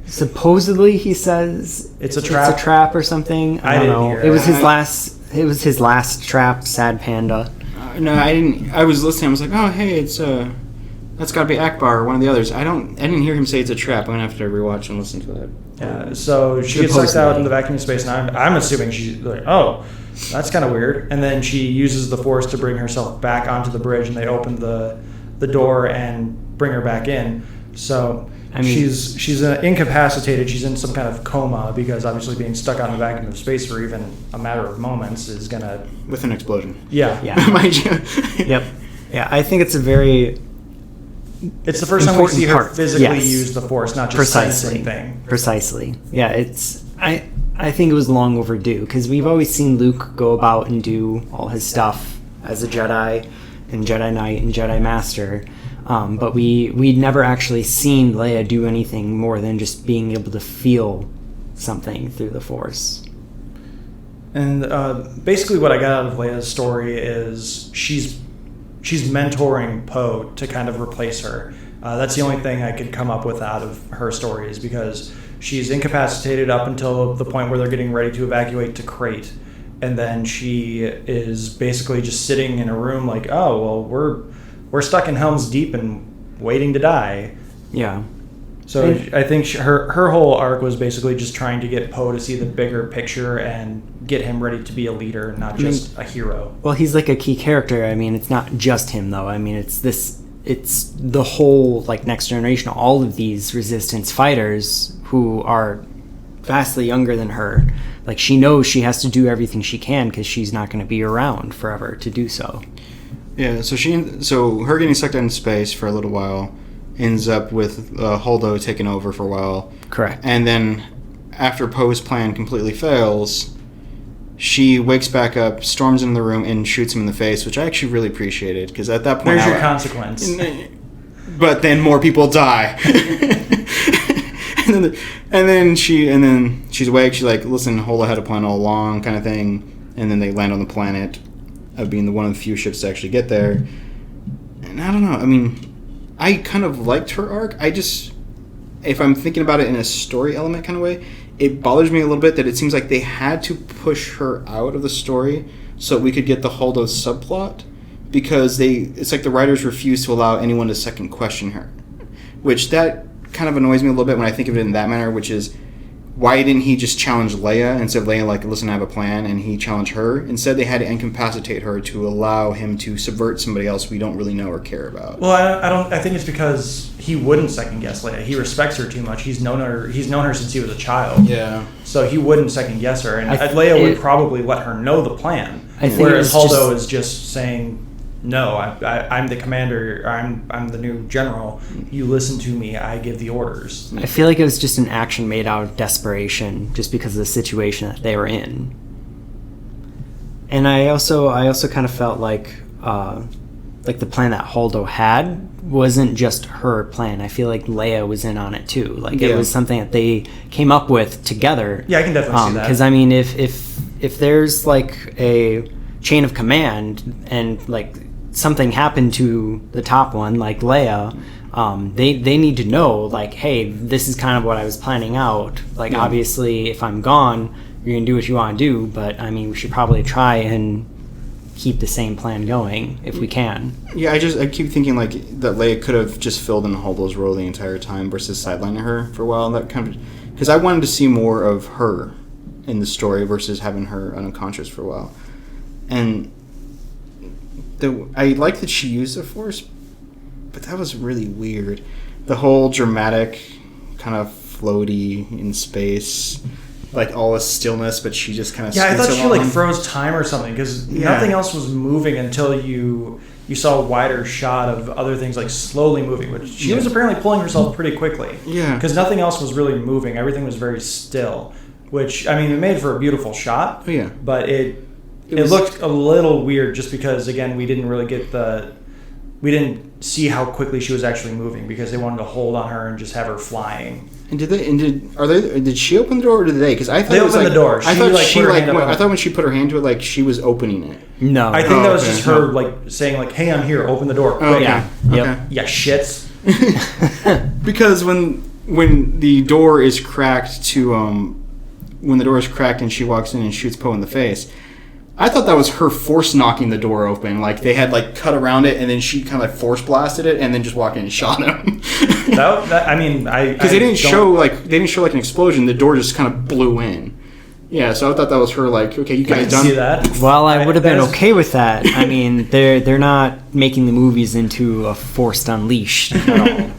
Supposedly, he says it's a trap. It's a trap or something. I don't know. It was his last trap, Sad Panda. No, I didn't. I was listening. I was like, oh, hey, it's that's got to be Akbar or one of the others. I didn't hear him say it's a trap. I'm gonna have to rewatch and listen to that. Yeah. So she gets sucked out in the vacuum of space, and I'm assuming she's like, oh, that's kind of weird. And then she uses the Force to bring herself back onto the bridge, and they open the door and bring her back in. So she's incapacitated. She's in some kind of coma because obviously being stuck out in the vacuum of space for even a matter of moments is gonna with an explosion. Yeah. Mind you. Yep. Yeah, I think it's a very. It's the first time we see her physically use the Force, not just sense anything. Precisely. Yeah, it's. I think it was long overdue because we've always seen Luke go about and do all his stuff as a Jedi and Jedi Knight and Jedi Master. But we'd never actually seen Leia do anything more than just being able to feel something through the Force. And basically what I got out of Leia's story is she's mentoring Poe to kind of replace her. That's the only thing I could come up with out of her story, is because she's incapacitated up until the point where they're getting ready to evacuate to Crate. And then she is basically just sitting in a room like, oh, well, we're stuck in Helm's Deep and waiting to die. Yeah. So I think her whole arc was basically just trying to get Poe to see the bigger picture and get him ready to be a leader, not just a hero. Well, he's like a key character. I mean, it's not just him, though. I mean, it's the whole, like, next generation, all of these resistance fighters who are vastly younger than her. Like, she knows she has to do everything she can because she's not going to be around forever to do so. Yeah, so her getting sucked into space for a little while ends up with Holdo taking over for a while. Correct. And then after Poe's plan completely fails, she wakes back up, storms into the room, and shoots him in the face, which I actually really appreciated, because at that point... There's your consequence. But then more people die. and then she's awake. She's like, listen, Holdo had a plan all along, kind of thing. And then they land on the planet, of being one of the few ships to actually get there. And I don't know. I mean, I kind of liked her arc. If I'm thinking about it in a story element kind of way, it bothers me a little bit that it seems like they had to push her out of the story so we could get the Holdo subplot, because it's like the writers refuse to allow anyone to second question her, which that kind of annoys me a little bit when I think of it in that manner, which is, why didn't he just challenge Leia instead of Leia, like, listen, I have a plan, and he challenged her? Instead, they had to incapacitate her to allow him to subvert somebody else we don't really know or care about. Well, I think it's because he wouldn't second guess Leia. He respects her too much. He's known her since he was a child. Yeah. So he wouldn't second guess her, and Leia would probably let her know the plan. Whereas Holdo is just saying, no, I'm the commander. I'm the new general. You listen to me. I give the orders. I feel like it was just an action made out of desperation, just because of the situation that they were in. And I also kind of felt like the plan that Holdo had wasn't just her plan. I feel like Leia was in on it too. Like, it was something that they came up with together. Yeah, I can definitely see that. Because I mean, if there's like a chain of command and like something happened to the top one, like Leia, they need to know, like, hey, this is kind of what I was planning out. Like, obviously, if I'm gone, you're gonna do what you want to do, but I mean, we should probably try and keep the same plan going if we can. Yeah, I keep thinking like that Leia could have just filled in Holdo's role the entire time versus sidelining her for a while. That kind of, because I wanted to see more of her in the story versus having her unconscious for a while. And I like that she used the Force, but that was really weird. The whole dramatic kind of floaty in space, like all this stillness, but she just kind of I thought she like froze time or something, because nothing else was moving until you saw a wider shot of other things like slowly moving, which she was apparently pulling herself pretty quickly. Yeah, because nothing else was really moving. Everything was very still, which, I mean, it made for a beautiful shot. Yeah, but it looked a little weird just because, again, we didn't really we didn't see how quickly she was actually moving, because they wanted to hold on her and just have her flying. And did she open the door or did they? Because I thought they opened the door. I thought when she put her hand to it, like she was opening it. No, I think that was just her like saying like, "Hey, I'm here. Open the door." Oh, okay. Yeah. Okay. Yep. Yeah, shits. Because when the door is cracked and she walks in and shoots Poe in the face, I thought that was her force knocking the door open. Like, they had like cut around it and then she kind of like force blasted it and then just walked in and shot him. Because they didn't show like an explosion. The door just kind of blew in. Yeah, so I thought that was her. Like, okay, you guys done? See that? Well, I would have been okay with that. I mean, they're not making the movies into a Forced Unleashed at all.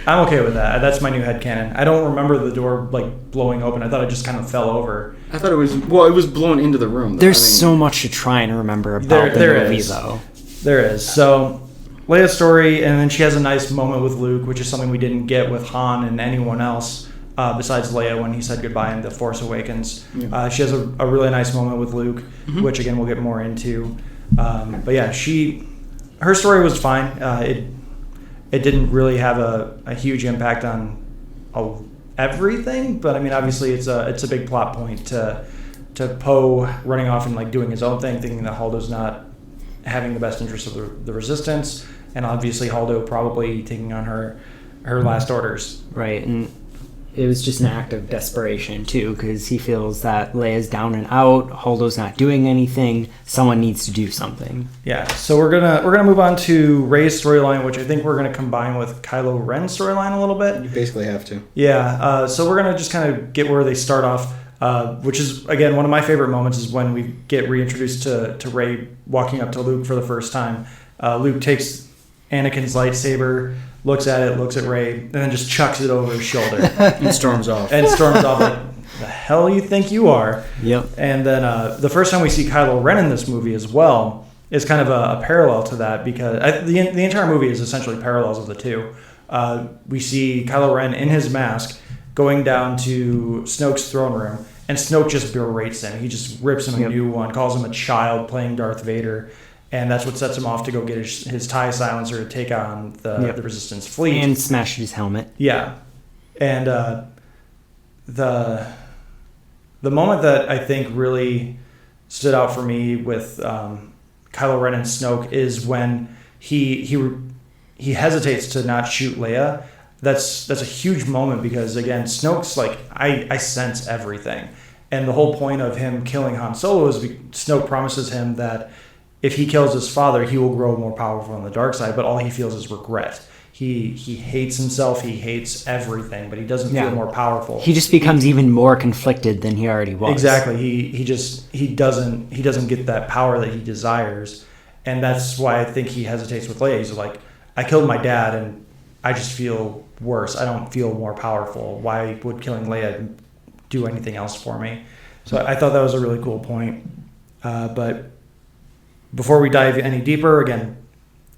I'm okay with that. That's my new headcanon. I don't remember the door like blowing open. I thought it just kind of fell over. I thought it was blown into the room. There's so much to try and remember about the movie, though. There is. So, Leia's story, and then she has a nice moment with Luke, which is something we didn't get with Han and anyone else besides Leia when he said goodbye in The Force Awakens. Yeah. She has a really nice moment with Luke, which again we'll get more into. But yeah, her story was fine. It didn't really have a huge impact on everything, but I mean, obviously it's a big plot point to Poe running off and like doing his own thing, thinking that Holdo's not having the best interest of the Resistance, and obviously Holdo probably taking on her her last orders. Right, and it was just an act of desperation too, because he feels that Leia's down and out, Holdo's not doing anything, someone needs to do something. Yeah, so we're gonna move on to Rey's storyline, which I think we're gonna combine with Kylo Ren's storyline a little bit. You basically have to. Yeah, so we're gonna just kind of get where they start off, which is again one of my favorite moments is when we get reintroduced to Rey walking up to Luke for the first time. Luke takes Anakin's lightsaber, looks at Rey, and then just chucks it over his shoulder. And storms off. Like, the hell you think you are? Yep. And then the first time we see Kylo Ren in this movie as well is kind of a parallel to that, because the entire movie is essentially parallels of the two. We see Kylo Ren in his mask going down to Snoke's throne room, and Snoke just berates him. He just rips him a new one, calls him a child playing Darth Vader. And that's what sets him off to go get his TIE silencer to take on the Resistance fleet. And smash his helmet. Yeah. And the moment that I think really stood out for me with Kylo Ren and Snoke is when he hesitates to not shoot Leia. That's a huge moment because, again, Snoke's like, I sense everything. And the whole point of him killing Han Solo is Snoke promises him that if he kills his father, he will grow more powerful on the dark side, but all he feels is regret. He hates himself, he hates everything, but he doesn't feel more powerful. He just becomes even more conflicted than he already was. Exactly. He doesn't get that power that he desires. And that's why I think he hesitates with Leia. He's like, I killed my dad and I just feel worse. I don't feel more powerful. Why would killing Leia do anything else for me? So I thought that was a really cool point. But before we dive any deeper, again,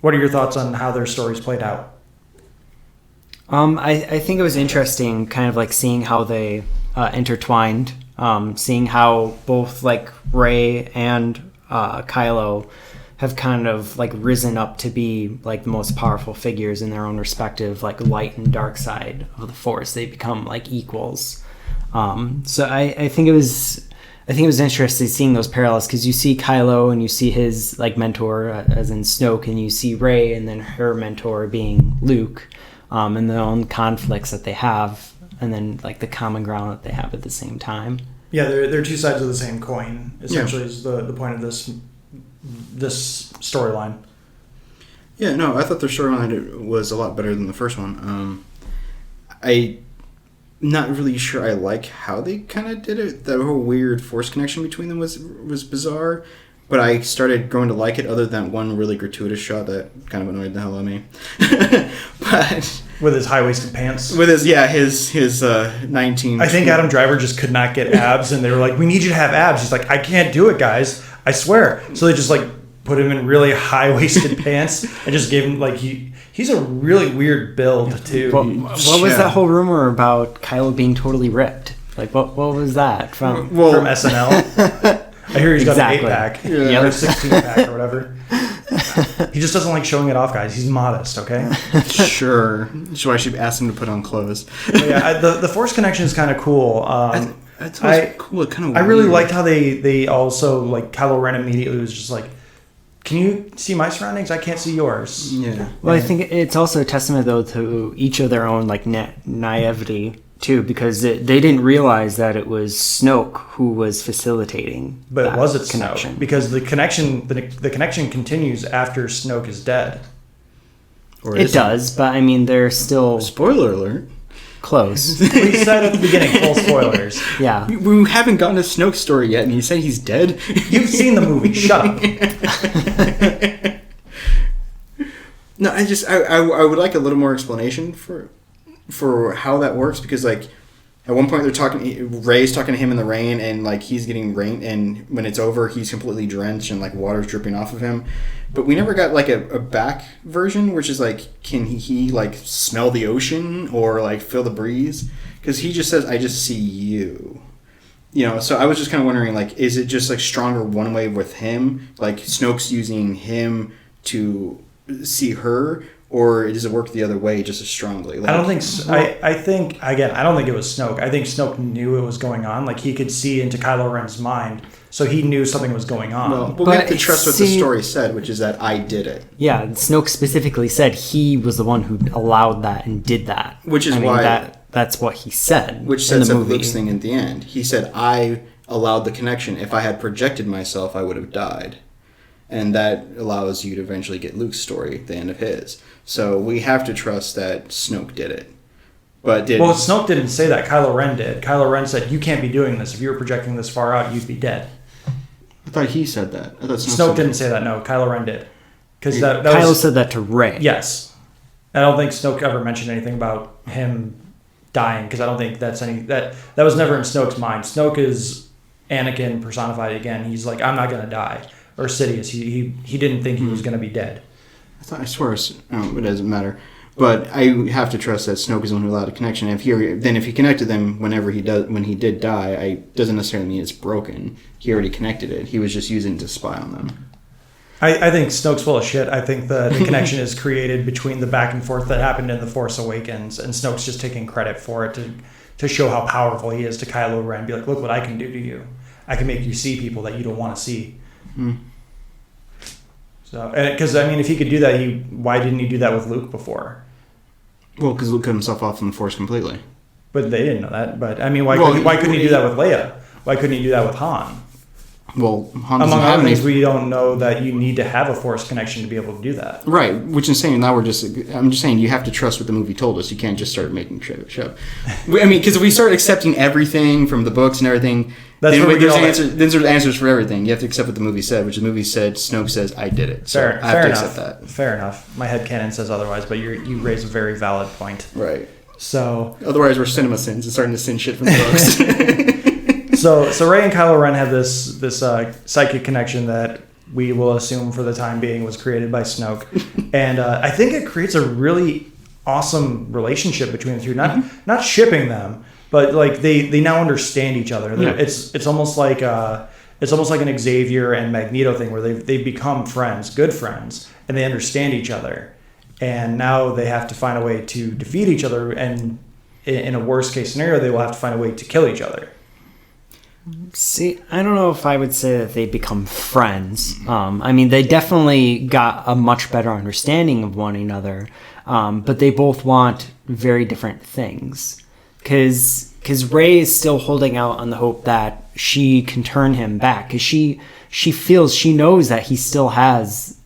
what are your thoughts on how their stories played out? I think it was interesting kind of like seeing how they intertwined, seeing how both like Rey and Kylo have kind of like risen up to be like the most powerful figures in their own respective like light and dark side of the Force. They become like equals. So I think it was interesting seeing those parallels because you see Kylo and you see his like mentor as in Snoke, and you see Rey and then her mentor being Luke, and their own conflicts that they have, and then like the common ground that they have at the same time. Yeah, they're two sides of the same coin. Essentially, is the point of this storyline. Yeah, no, I thought their storyline was a lot better than the first one. Not really sure I like how they kind of did it. That whole weird Force connection between them was bizarre, but I started growing to like it other than one really gratuitous shot that kind of annoyed the hell out of me. But with his high-waisted pants. With his 19... I think Adam Driver just could not get abs, and they were like, we need you to have abs. He's like, I can't do it, guys. I swear. So they just like put him in really high-waisted pants and just gave him like he's a really weird build too. What was that whole rumor about Kylo being totally ripped? Like what was that from SNL? I hear he's got an 8-pack, or a 16-pack or whatever. He just doesn't like showing it off, guys. He's modest, okay? Sure. So I should ask him to put on clothes. Yeah, the Force connection is kind of cool. It's cool. Kind of. I really liked how they also like Kylo Ren immediately was just like, can you see my surroundings? I can't see yours. Yeah. Well, I think it's also a testament though to each of their own like naivety too, because they didn't realize that it was Snoke who was facilitating. But it wasn't connection Snoke, because the connection continues after Snoke is dead. Or it does, but I mean they're still spoiler alert. Close. We said at the beginning, full spoilers. Yeah. We haven't gotten a Snoke story yet, and you said he's dead? You've seen the movie. Shut up. No, I would like a little more explanation for how that works, because like at one point Rey's talking to him in the rain, and like he's getting rain, and when it's over he's completely drenched and like water's dripping off of him. But we never got like a back version, which is like, can he like smell the ocean or like feel the breeze? Because he just says, I just see you. You know, so I was just kind of wondering, like, is it just like stronger one way with him? Like Snoke's using him to see her, or does it work the other way just as strongly? Like, I don't think so. I think, again, I don't think it was Snoke. I think Snoke knew it was going on. Like, he could see into Kylo Ren's mind. so he knew something was going on. Well, we have to trust what the story said, which is that I did it. Yeah, Snoke specifically said he was the one who allowed that and did that. Which is why... That's what he said. Which sets up Luke's thing at the end. He said, I allowed the connection. If I had projected myself, I would have died. And that allows you to eventually get Luke's story, the end of his. So we have to trust that Snoke did it. Well, Snoke didn't say that. Kylo Ren did. Kylo Ren said, you can't be doing this. If you were projecting this far out, you'd be dead. I thought he said that. I thought Snoke didn't say that. No, Kylo Ren did. Kylo said that to Rey. Yes. I don't think Snoke ever mentioned anything about him dying, because I don't think that was never in Snoke's mind. Snoke is Anakin personified again. He's like, I'm not going to die. Or Sidious. He didn't think he was going to be dead. I swear it doesn't matter. But I have to trust that Snoke is the one who allowed a connection. If he connected them when he did die, it doesn't necessarily mean it's broken. He already connected it. He was just using it to spy on them. I think Snoke's full of shit. I think the connection is created between the back and forth that happened in The Force Awakens, and Snoke's just taking credit for it to show how powerful he is to Kylo Ren. Be like, look what I can do to you. I can make you see people that you don't want to see. So, because if he could do that, why didn't he do that with Luke before? Well, because Luke cut himself off from the Force completely. But they didn't know that. But why couldn't he do that with Leia? Why couldn't he do that with Han? Well, Han doesn't among have other any... things, we don't know that you need to have a Force connection to be able to do that. Right, which is saying I'm just saying you have to trust what the movie told us. You can't just start making shit up. Because if we start accepting everything from the books and everything, there's answers for everything. You have to accept what the movie said, which the movie said, Snoke says, I did it. So I have to accept that. Fair enough. My headcanon says otherwise, but you raise a very valid point. Right. So otherwise we're cinema sins and starting to sin shit from the books. So Rey and Kylo Ren have this psychic connection that we will assume for the time being was created by Snoke, and I think it creates a really awesome relationship between the two. Not shipping them, but like they now understand each other. Yeah. It's almost like an Xavier and Magneto thing where they become friends, good friends, and they understand each other, and now they have to find a way to defeat each other, and in a worst case scenario, they will have to find a way to kill each other. See, I don't know if I would say that they become friends. They definitely got a much better understanding of one another, but they both want very different things. Because Rey is still holding out on the hope that she can turn him back. Because she knows that he still has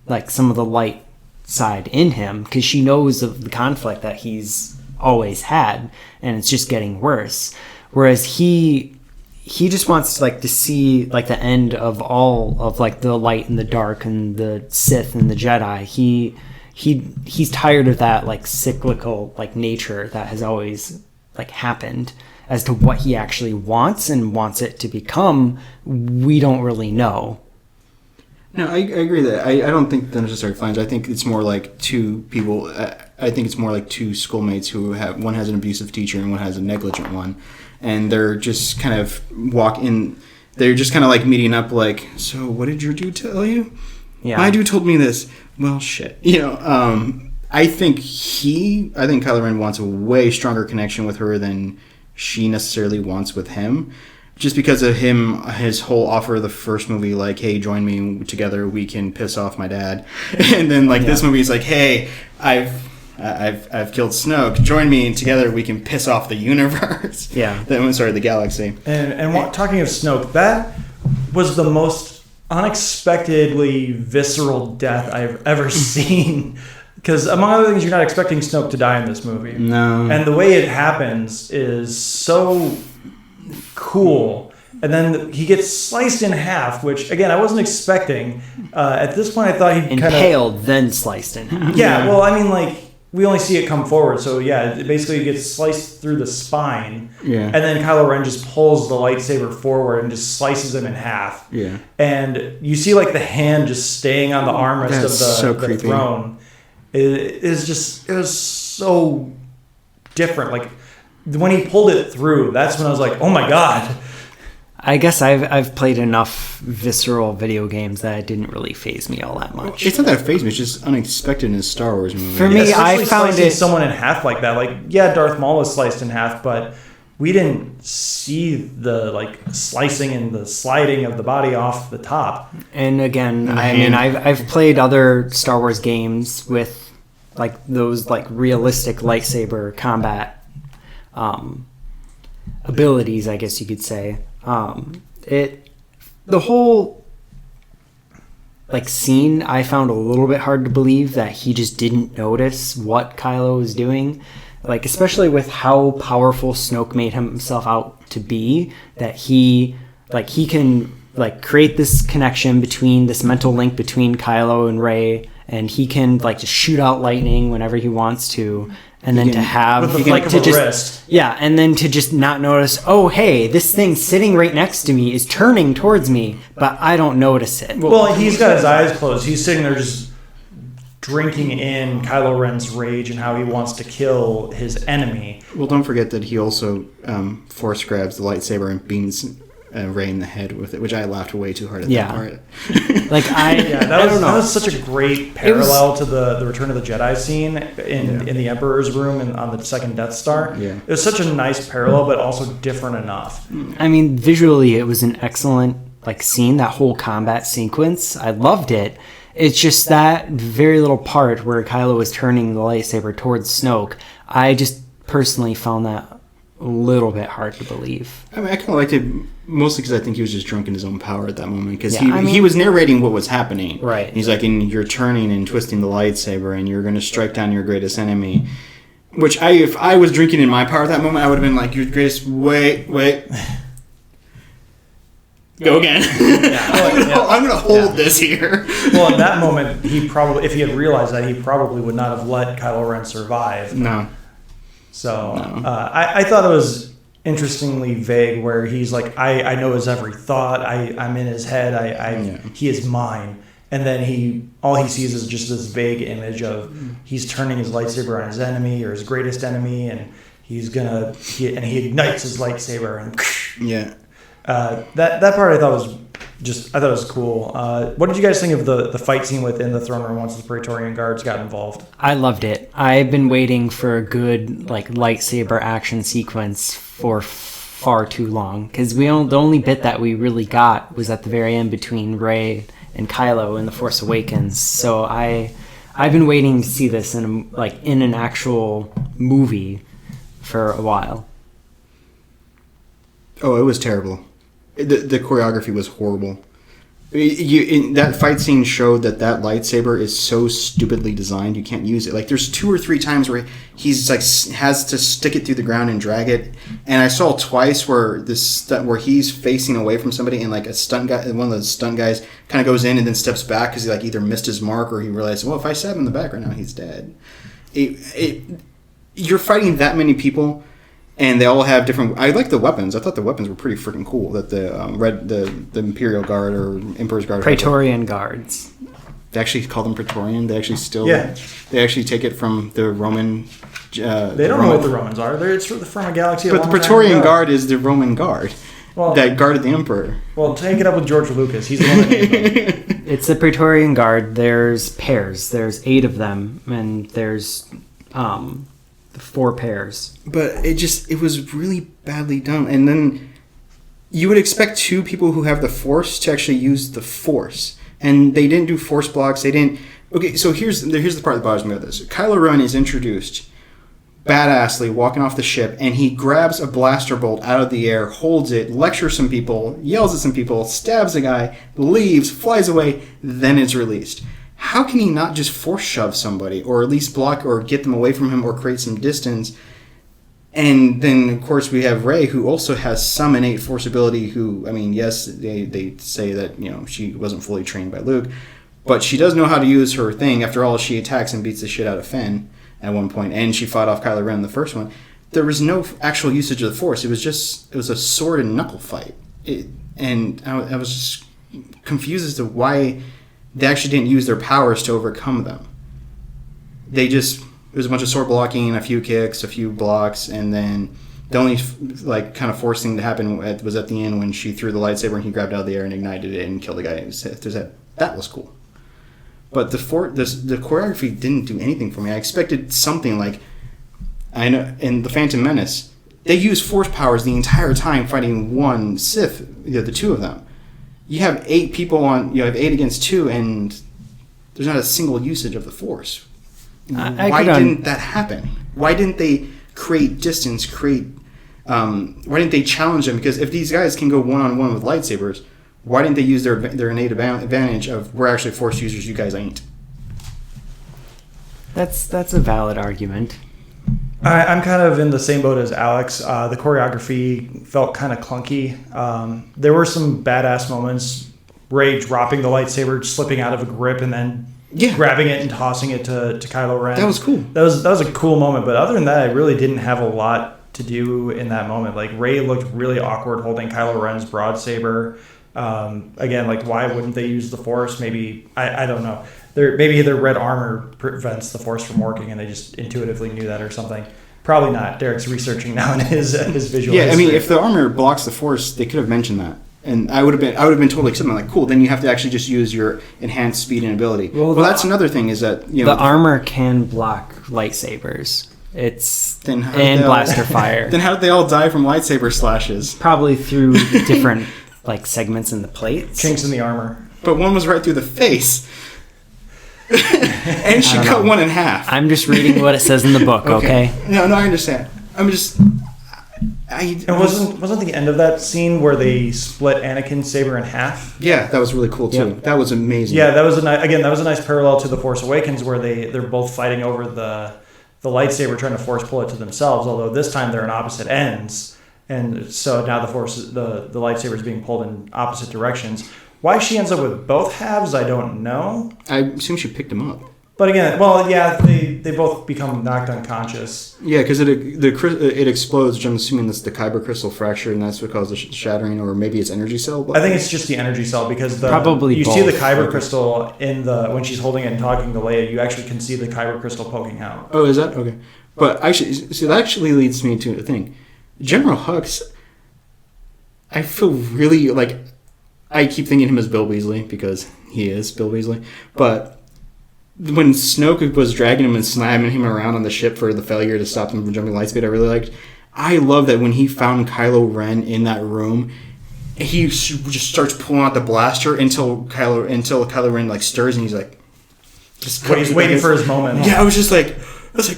like some of the light side in him. Because she knows of the conflict that he's always had, and it's just getting worse. Whereas he just wants to see like the end of all of like the light and the dark and the Sith and the Jedi. He's tired of that like cyclical like nature that has always like happened. As to what he actually wants and wants it to become, we don't really know. No, I agree that I don't think they're necessarily friends. I think it's more like two people. I think it's more like two schoolmates who have one has an abusive teacher and one has a negligent one. And they're just kind of they're just kind of like meeting up like, so what did your dude tell you? Yeah. My dude told me this. Well, shit. I think Kylo Ren wants a way stronger connection with her than she necessarily wants with him. Just because of his whole offer of the first movie, like, hey, join me together, we can piss off my dad. And then this movie is like, hey, I've killed Snoke. Join me, and together we can piss off the universe. Yeah. The galaxy. And talking of Snoke, that was the most unexpectedly visceral death I've ever seen. Because among other things, you're not expecting Snoke to die in this movie. No. And the way it happens is so cool. And then he gets sliced in half, which, again, I wasn't expecting. At this point, I thought he'd impaled, then sliced in half. Yeah, well, we only see it come forward, so yeah, it basically gets sliced through the spine. Yeah. And then Kylo Ren just pulls the lightsaber forward and just slices him in half. Yeah. And you see the hand just staying on the armrest of the throne. It was so different. Like when he pulled it through, that's when I was like, oh my god. I guess I've played enough visceral video games that it didn't really faze me all that much. It's not that it fazed me. It's just unexpected in a Star Wars movie. For me, I found someone in half like that. Like, yeah, Darth Maul was sliced in half, but we didn't see the like slicing and the sliding of the body off the top. And again, I mean, I've played other Star Wars games with like those like realistic lightsaber combat abilities, I guess you could say. The whole like scene, I found a little bit hard to believe that he just didn't notice what Kylo was doing. Like, especially with how powerful Snoke made himself out to be, that he can like create this connection between this mental link between Kylo and Rey, and he can like just shoot out lightning whenever he wants to, and then to have with the flick of a wrist. Yeah, and then to just not notice, oh hey, this thing sitting right next to me is turning towards me, but I don't notice it. Well, he's got his eyes closed. He's sitting there just drinking in Kylo Ren's rage and how he wants to kill his enemy. Well, don't forget that he also force grabs the lightsaber and beams Rey in the head with it, which I laughed way too hard at that part. Like that was such a great parallel to the Return of the Jedi scene in the Emperor's room and on the second Death Star. Yeah. It was such a nice parallel, but also different enough. I mean, visually, it was an excellent like scene. That whole combat sequence, I loved it. It's just that very little part where Kylo was turning the lightsaber towards Snoke. I just personally found that a little bit hard to believe. I mean, I kind of liked it mostly because I think he was just drunk in his own power at that moment. Because he was narrating what was happening. Right. And he's like, and you're turning and twisting the lightsaber, and you're going to strike down your greatest enemy. Which if I was drinking in my power at that moment, I would have been like, your greatest. Wait. Go again. I'm going to hold this here. Well, in that moment, he probably, if he had realized that, he probably would not have let Kylo Ren survive. No. So I thought it was interestingly vague, where he's like, I know his every thought. I'm in his head. He is mine. And then all he sees is just this vague image of he's turning his lightsaber on his enemy or his greatest enemy, and he ignites his lightsaber and yeah. That part I thought was cool. What did you guys think of the fight scene within the throne room once the Praetorian Guards got involved? I loved it. I've been waiting for a good like lightsaber action sequence for far too long, because the only bit that we really got was at the very end between Rey and Kylo in The Force Awakens. So I've been waiting to see this in an actual movie for a while. Oh, it was terrible. The choreography was horrible. That fight scene showed that lightsaber is so stupidly designed you can't use it. Like, there's 2 or 3 times where he's like has to stick it through the ground and drag it, and I saw twice where where he's facing away from somebody and like one of the stunt guys kind of goes in and then steps back because he like either missed his mark or he realized, well, if I stab him in the back right now, he's dead. You're fighting that many people. And they all have different. I like the weapons. I thought the weapons were pretty freaking cool. That the Imperial Guard or Emperor's Guard, Praetorian Guards. They actually call them Praetorian. They actually They actually take it from the Roman. They don't know what the Romans are. It's from a galaxy. But the Praetorian Guard is the Roman Guard that guarded the Emperor. Well, take it up with George Lucas. He's the one that named them. It's the Praetorian Guard. There's pairs. There's 8 of them, and there's 4 pairs. But it was really badly done. And then you would expect 2 people who have the Force to actually use the Force. And they didn't do Force blocks. They didn't. Okay, so here's the part that bothers me about this. Kylo Ren is introduced badassly walking off the ship, and he grabs a blaster bolt out of the air, holds it, lectures some people, yells at some people, stabs a guy, leaves, flies away, then is released. How can he not just force shove somebody, or at least block or get them away from him, or create some distance? And then, of course, we have Rey, who also has some innate force ability. Who, I mean, yes, they say that she wasn't fully trained by Luke, but she does know how to use her thing. After all, she attacks and beats the shit out of Finn at one point, and she fought off Kylo Ren in the first one. There was no actual usage of the Force. It was a sword and knuckle fight, and I was just confused as to why they actually didn't use their powers to overcome them. It was a bunch of sword blocking, a few kicks, a few blocks, and then the only kind of force thing to happen was at the end when she threw the lightsaber and he grabbed it out of the air and ignited it and killed the guy. That was cool. But the choreography didn't do anything for me. I expected something like, I know in The Phantom Menace, they use force powers the entire time fighting one Sith, the two of them. You have 8 people you have 8 against 2, and there's not a single usage of the force. Why didn't that happen? Why didn't they create distance, why didn't they challenge them? Because if these guys can go one-on-one with lightsabers, why didn't they use their innate advantage of, we're actually force users, you guys ain't? That's a valid argument. I'm kind of in the same boat as Alex. The choreography felt kind of clunky. There were some badass moments. Rey dropping the lightsaber, slipping out of a grip, and then grabbing it and tossing it to Kylo Ren. That was cool. That was a cool moment. But other than that, I really didn't have a lot to do in that moment. Like, Rey looked really awkward holding Kylo Ren's broadsaber. Again, like, why wouldn't they use the Force? Maybe, I don't know. Maybe their red armor prevents the Force from working, and they just intuitively knew that or something. Probably not. Derek's researching now in his visual. Yeah, history. I mean, if the armor blocks the Force, they could have mentioned that, and I would have been totally accepting, like, cool. Then you have to actually just use your enhanced speed and ability. Well, that's another thing is that the armor can block lightsabers. And blaster fire. Then how did they all die from lightsaber slashes? Probably through different segments in the plates. Chinks in the armor. But one was right through the face. And she cut one in half. I'm just reading what it says in the book, okay? No, I understand. I'm just... And wasn't the end of that scene where they split Anakin's saber in half? Yeah, that was really cool too. Yep. That was amazing. Yeah, that was a nice parallel to The Force Awakens, where they're both fighting over the lightsaber, trying to force pull it to themselves. Although this time they're in opposite ends, and so now the lightsaber is being pulled in opposite directions. Why she ends up with both halves, I don't know. I assume she picked them up. But again, well, yeah, they both become knocked unconscious. Yeah, because it explodes, which I'm assuming that's the kyber crystal fracture, and that's what caused the shattering, or maybe it's energy cell. I think it's just the energy cell, because probably you both. see the kyber crystal when she's holding it and talking to Leia. You actually can see the kyber crystal poking out. Oh, is that okay? But actually, see, that actually leads me to a thing. General Hux, I feel really like I keep thinking him as Bill Weasley because he is Bill Weasley, but. When Snoke was dragging him and slamming him around on the ship for the failure to stop him from jumping light speed, I really liked. I love that when he found Kylo Ren in that room, he just starts pulling out the blaster until Kylo Ren stirs, and he's like, just waiting for his moment. Yeah, I was like,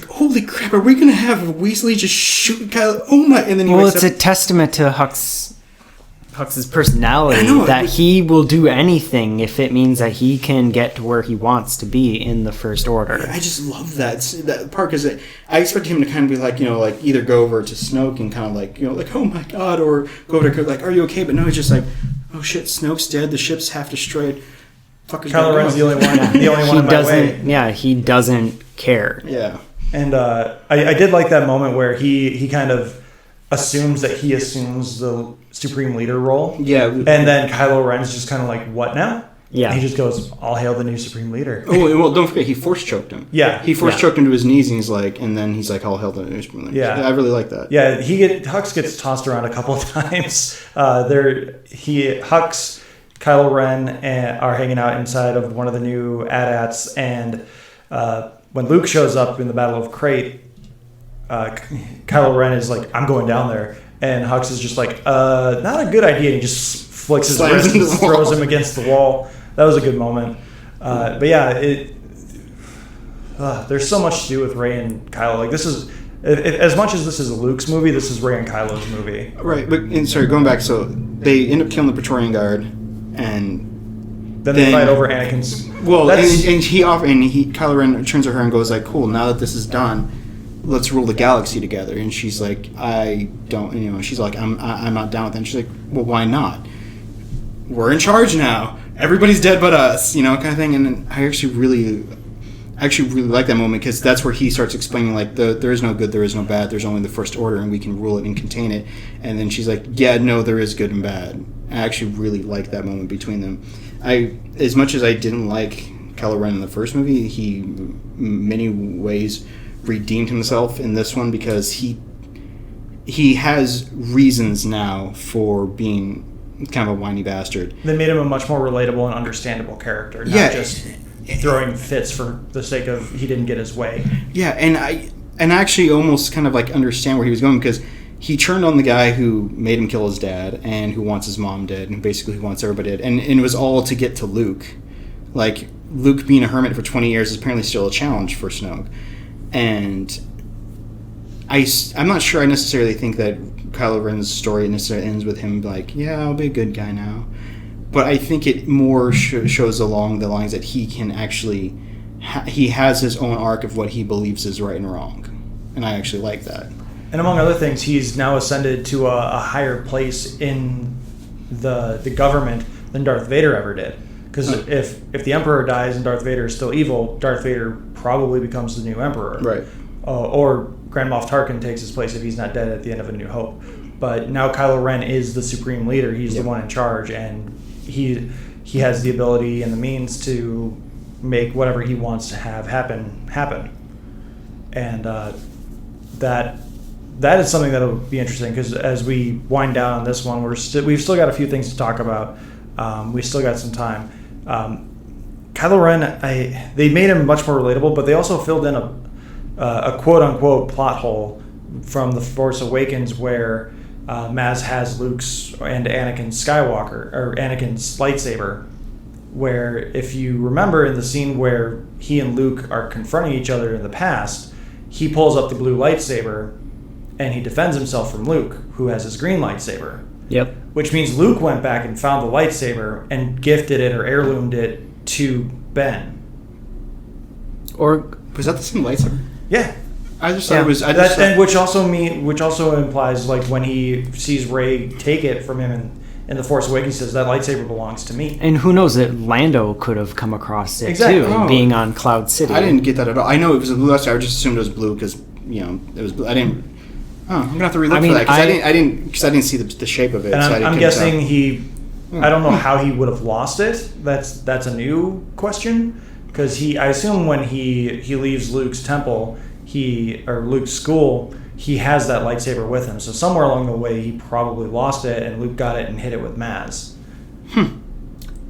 holy crap, are we gonna have Weasley just shoot Kylo? Oh my! And then it's a testament to Hux's personality that he will do anything if it means that he can get to where he wants to be in the First Order. I just love that part, because I expected him to kind of be either go over to Snoke and kind of oh my god, or go over to are you okay? But no, he's just oh shit, Snoke's dead, the ship's half destroyed. Kylo Ren's the only one in my way. Yeah, he doesn't care. Yeah, and I did like that moment where he kind of assumes that he assumes the Supreme Leader role. Yeah. And then Kylo Ren's just kind of like, what now? Yeah. And he just goes, all hail the new Supreme Leader. Oh, well, don't forget, he force choked him. Yeah. He force choked him to his knees, and he's all hail the new Supreme Leader. Yeah. I really like that. Yeah, Hux gets tossed around a couple of times. Hux, Kylo Ren are hanging out inside of one of the new AT-ATs, and when Luke shows up in the Battle of Crate, Kylo Ren is like, I'm going down there, and Hux is just like, not a good idea, and he just flicks his wrist and throws him against the wall. That was a good moment. But yeah, there's so much to do with Rey and Kylo. This is, as much as this is Luke's movie, this is Rey and Kylo's movie. Right, but going back, so they end up killing the Praetorian Guard, and then they fight over Anakin's. Well, Kylo Ren turns to her and goes cool, now that this is done, let's rule the galaxy together. And she's like, I don't, she's like, I'm not down with it. And she's like, well, why not? We're in charge now. Everybody's dead but us, kind of thing. And I actually really like that moment, because that's where he starts explaining there is no good, there is no bad, there's only the First Order, and we can rule it and contain it. And then she's like, yeah, no, there is good and bad. I actually really like that moment between them. As much as I didn't like Kylo Ren in the first movie, he in many ways redeemed himself in this one, because he has reasons now for being kind of a whiny bastard. They made him a much more relatable and understandable character, not just throwing fits for the sake of he didn't get his way. Yeah, and I actually almost kind of understand where he was going, because he turned on the guy who made him kill his dad and who wants his mom dead and basically who wants everybody dead. And it was all to get to Luke. Like, Luke being a hermit for 20 years is apparently still a challenge for Snoke. And I'm not sure I necessarily think that Kylo Ren's story necessarily ends with him like, yeah, I'll be a good guy now. But I think it more shows along the lines that he can actually... he has his own arc of what he believes is right and wrong. And I actually like that. And among other things, he's now ascended to a higher place in the government than Darth Vader ever did. Because if the Emperor dies and Darth Vader is still evil, Darth Vader probably becomes the new Emperor. Right. Or Grand Moff Tarkin takes his place if he's not dead at the end of A New Hope. But now Kylo Ren is the supreme leader. He's the one in charge, and he has the ability and the means to make whatever he wants to have happen. And that is something that'll be interesting, because as we wind down on this one, we've still got a few things to talk about. We still got some time. Kylo Ren, they made him much more relatable, but they also filled in a quote-unquote plot hole from The Force Awakens where Maz has Luke's and Anakin's lightsaber, where if you remember in the scene where he and Luke are confronting each other in the past, he pulls up the blue lightsaber and he defends himself from Luke, who has his green lightsaber. Yep. Which means Luke went back and found the lightsaber and gifted it or heirloomed it to Ben. Or was that the same lightsaber? Yeah. I just thought it was. Which also implies, like, when he sees Rey take it from him in The Force Awakens, he says that lightsaber belongs to me. And who knows, that Lando could have come across it too, being on Cloud City. I didn't get that at all. I know it was a blue lightsaber. I just assumed it was blue because it was blue. I didn't. Oh, I'm gonna have to relook for that because I didn't see the shape of it. And so I'm guessing I don't know how he would have lost it. That's a new question, because I assume when he leaves Luke's temple, or Luke's school, he has that lightsaber with him. So somewhere along the way, he probably lost it, and Luke got it and hit it with Maz.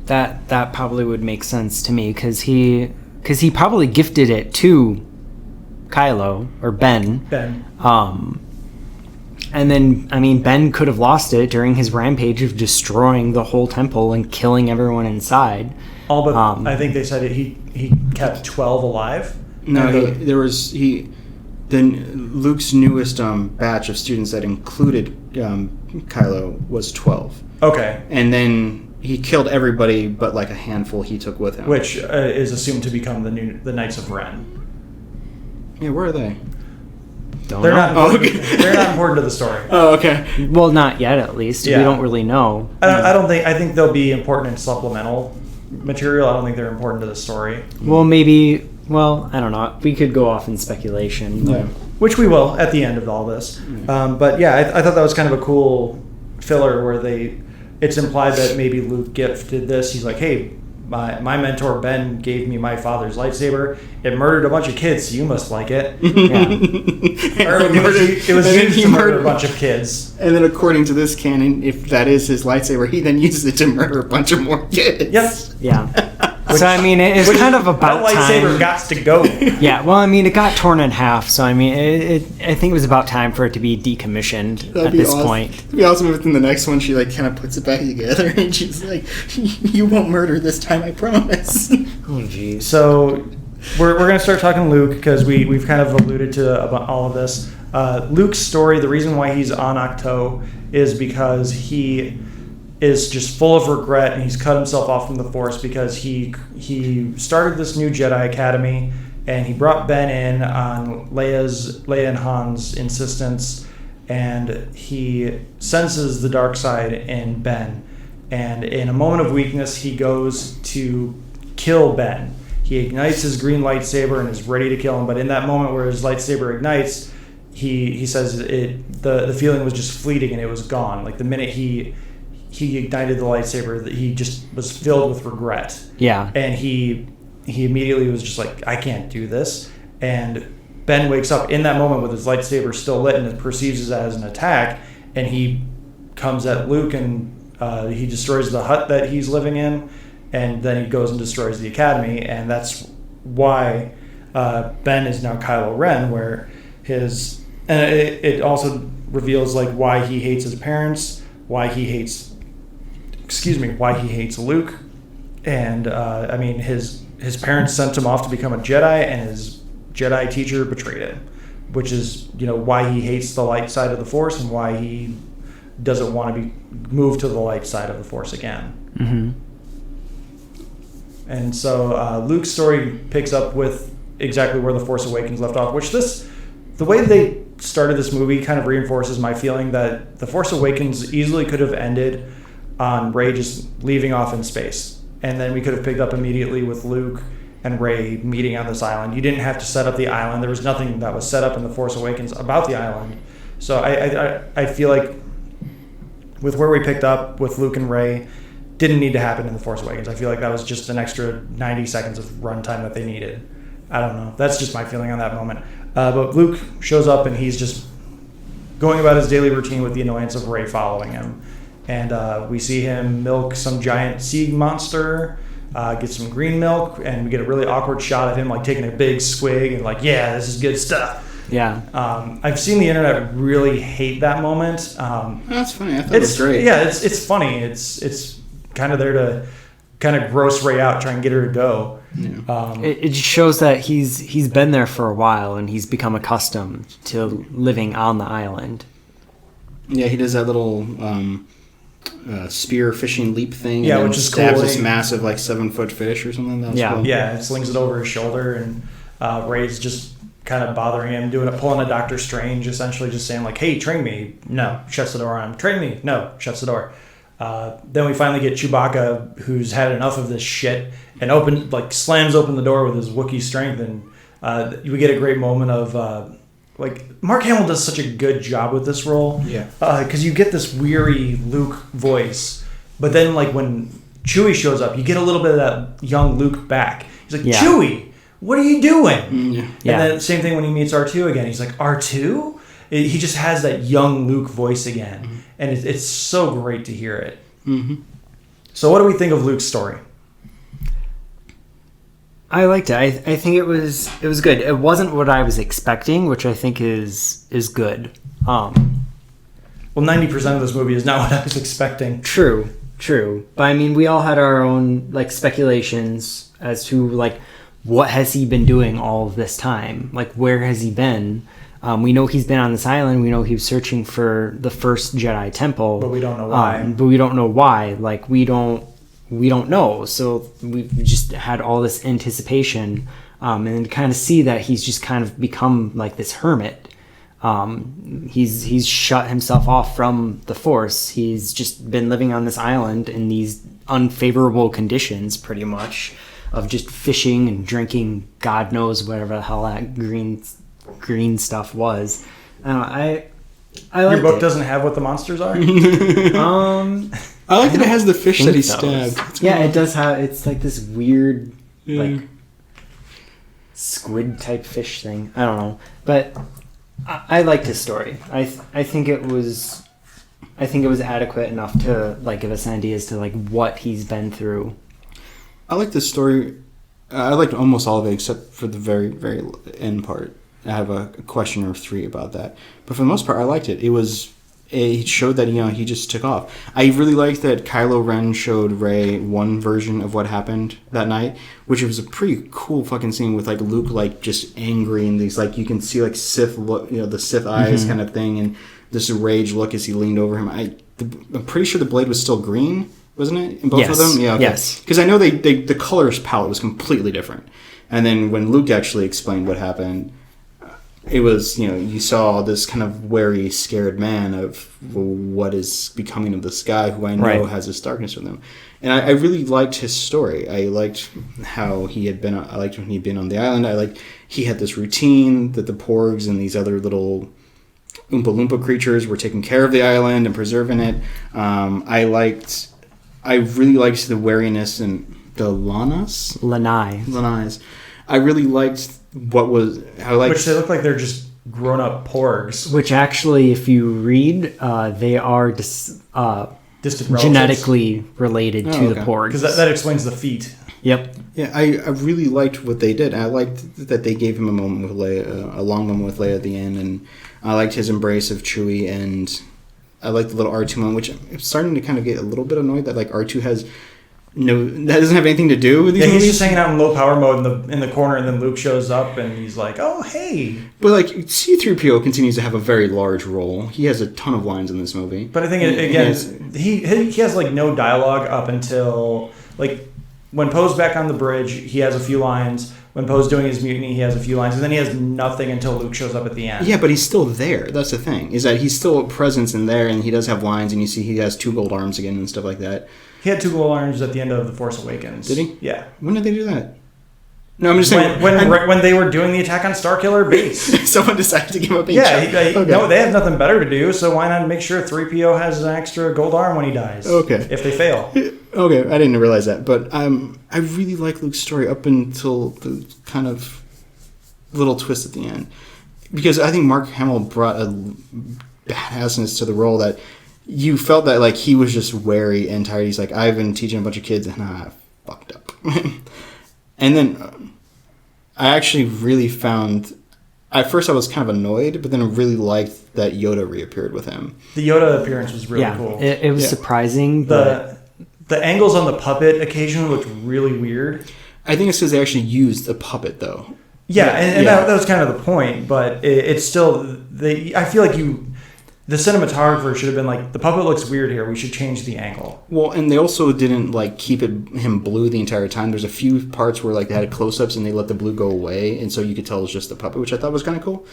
That probably would make sense to me, because he probably gifted it to Kylo or Ben. And then, I mean, Ben could have lost it during his rampage of destroying the whole temple and killing everyone inside. All but I think they said he kept 12 alive. No, then Luke's newest batch of students that included Kylo was 12. Okay. And then he killed everybody but like a handful he took with him. Which is assumed to become the Knights of Ren. Yeah, where are they? They're not important to the story. Oh, okay. Well, not yet, at least. Yeah. We don't really know. I think they'll be important in supplemental material. I don't think they're important to the story. Well, maybe. Well, I don't know. We could go off in speculation. Yeah. Which we will at the end of all this. But yeah, I thought that was kind of a cool filler where it's implied that maybe Luke gifted this. He's like, hey, my mentor Ben gave me my father's lightsaber. It murdered a bunch of kids, so you must like it. It was used to murder a bunch of kids. And then according to this canon, if that is his lightsaber, he then uses it to murder a bunch of more kids. Yes. Yeah. So, I mean, it's kind of about that lightsaber time. Got to go. Yeah, well, I mean, it got torn in half, so, I mean, I think it was about time for it to be decommissioned at this point. It'd be awesome if in the next one she, like, kind of puts it back together, and she's like, you won't murder this time, I promise. Oh, geez. So, we're going to start talking Luke, because we've kind of alluded to about all of this. Luke's story, the reason why he's on Ahch-To is because he is just full of regret, and he's cut himself off from the Force because he started this new Jedi Academy, and he brought Ben in on Leia and Han's insistence, and he senses the dark side in Ben, and in a moment of weakness, he goes to kill Ben. He ignites his green lightsaber and is ready to kill him, but in that moment where his lightsaber ignites, he says the feeling was just fleeting and it was gone. Like the minute he ignited the lightsaber, that he just was filled with regret. Yeah. And he immediately was just like, I can't do this. And Ben wakes up in that moment with his lightsaber still lit and perceives it as an attack. And he comes at Luke and he destroys the hut that he's living in. And then he goes and destroys the academy. And that's why Ben is now Kylo Ren, where it also reveals like why he hates his parents, why he hates Luke, and I mean his parents sent him off to become a Jedi, and his Jedi teacher betrayed him, which is why he hates the light side of the Force and why he doesn't want to be moved to the light side of the Force again. Mm-hmm. And so Luke's story picks up with exactly where The Force Awakens left off, which the way they started this movie kind of reinforces my feeling that The Force Awakens easily could have ended on Rey just leaving off in space. And then we could have picked up immediately with Luke and Rey meeting on this island. You didn't have to set up the island. There was nothing that was set up in The Force Awakens about the island. So I feel like with where we picked up with Luke and Rey, didn't need to happen in The Force Awakens. I feel like that was just an extra 90 seconds of runtime that they needed. I don't know. That's just my feeling on that moment. But Luke shows up and he's just going about his daily routine with the annoyance of Rey following him. And we see him milk some giant sea monster, get some green milk, and we get a really awkward shot of him like taking a big swig and like, yeah, this is good stuff. Yeah. I've seen the internet really hate that moment. That's funny. I thought it was great. Yeah, it's funny. It's kind of there to kind of gross Rey out, try and get her to go. Yeah. It just shows that he's been there for a while and he's become accustomed to living on the island. Yeah, he does that little spear fishing leap thing. Yeah, and which is stabs cool. this massive 7-foot fish or something. That was cool. Yeah, and slings it over his shoulder, and Rey's just kind of bothering him, pulling a Doctor Strange, essentially just saying like, "Hey, train me." No, shuts the door on him. Train me. No, shuts the door. Then we finally get Chewbacca, who's had enough of this shit, and slams open the door with his Wookiee strength, and we get a great moment of Mark Hamill does such a good job with this role. Yeah. Because you get this weary Luke voice, but then when Chewie shows up, you get a little bit of that young Luke back. He's like, Yeah. Chewie, what are you doing? Yeah. And then same thing when he meets R2 again. He's like, R2? He just has that young Luke voice again. Mm-hmm. And it's so great to hear it. Mm-hmm. So what do we think of Luke's story? I liked it. I think it was good. It wasn't what I was expecting, which I think is good. Well, 90% of this movie is not what I was expecting. True. But I mean, we all had our own speculations as to what has he been doing all of this time? Where has he been? We know he's been on this island. We know he was searching for the first Jedi temple, but we don't know why. We don't know. So we just had all this anticipation, and then kind of see that he's just kind of become this hermit. He's shut himself off from the Force. He's just been living on this island in these unfavorable conditions, pretty much, of just fishing and drinking God knows whatever the hell that green stuff was. I liked Your book it. doesn't have what the monsters are? I like that it has the fish that he stabbed. Yeah, it does have. It's this weird squid type fish thing. I don't know, but I liked his story. I think it was adequate enough to give us an idea as to what he's been through. I like the story. I liked almost all of it except for the very, very end part. I have a question or three about that. But for the most part, I liked it. It showed that, he just took off. I really liked that Kylo Ren showed Rey one version of what happened that night, which was a pretty cool fucking scene with, Luke, just angry and these, you can see, Sith look, the Sith eyes kind of thing, and this rage look as he leaned over him. I'm pretty sure the blade was still green, wasn't it, in both of them? Yeah, okay. Yes. Because I know the colors palette was completely different. And then when Luke actually explained what happened, it was, you saw this kind of wary, scared man of what is becoming of this guy who I know has this darkness with him. And I really liked his story. I liked how he had been. I liked when he'd been on the island. I liked he had this routine that the porgs and these other little Oompa Loompa creatures were taking care of the island and preserving it. I really liked the wariness and the Lanais. I really liked which they look like they're just grown-up porgs. Which actually, if you read, they are distant relatives. genetically related to the porgs. Because that explains the feet. Yep. Yeah, I really liked what they did. I liked that they gave him a moment with Leia, a long moment with Leia at the end, and I liked his embrace of Chewie, and I liked the little R2 moment, which I'm starting to kind of get a little bit annoyed that like R2 has that doesn't have anything to do with these Yeah, he's movies. just hanging out in low power mode in the corner, and then Luke shows up, and he's like, "Oh, hey!" But like C-3PO continues to have a very large role. He has a ton of lines in this movie. But I think he has like no dialogue up until like when Poe's back on the bridge. He has a few lines. When Poe's doing his mutiny, he has a few lines, and then he has nothing until Luke shows up at the end. Yeah, but he's still there. That's the thing, is that he's still a presence in there, and he does have lines, and you see he has 2 gold arms again and stuff like that. He had 2 gold arms at the end of The Force Awakens. Did he? Yeah. When did they do that? No, I'm just saying. When they were doing the attack on Starkiller Base. Someone decided to give him a big No, they have nothing better to do, so why not make sure 3PO has an extra gold arm when he dies? Okay. If they fail. Okay, I didn't realize that. But I really like Luke's story up until the kind of little twist at the end. Because I think Mark Hamill brought a badassness to the role that you felt that like he was just wary and tired. He's like, I've been teaching a bunch of kids and I fucked up. And then I actually really found... At first I was kind of annoyed, but then I really liked that Yoda reappeared with him. The Yoda appearance was really cool. It was surprising, but... The angles on the puppet occasionally looked really weird. I think it's because they actually used the puppet, though. Yeah, and that was kind of the point, but it's still... I feel like the cinematographer should have been like, the puppet looks weird here, we should change the angle. Well, and they also didn't like keep him blue the entire time. There's a few parts where like they had close-ups and they let the blue go away, and so you could tell it was just the puppet, which I thought was kind of cool.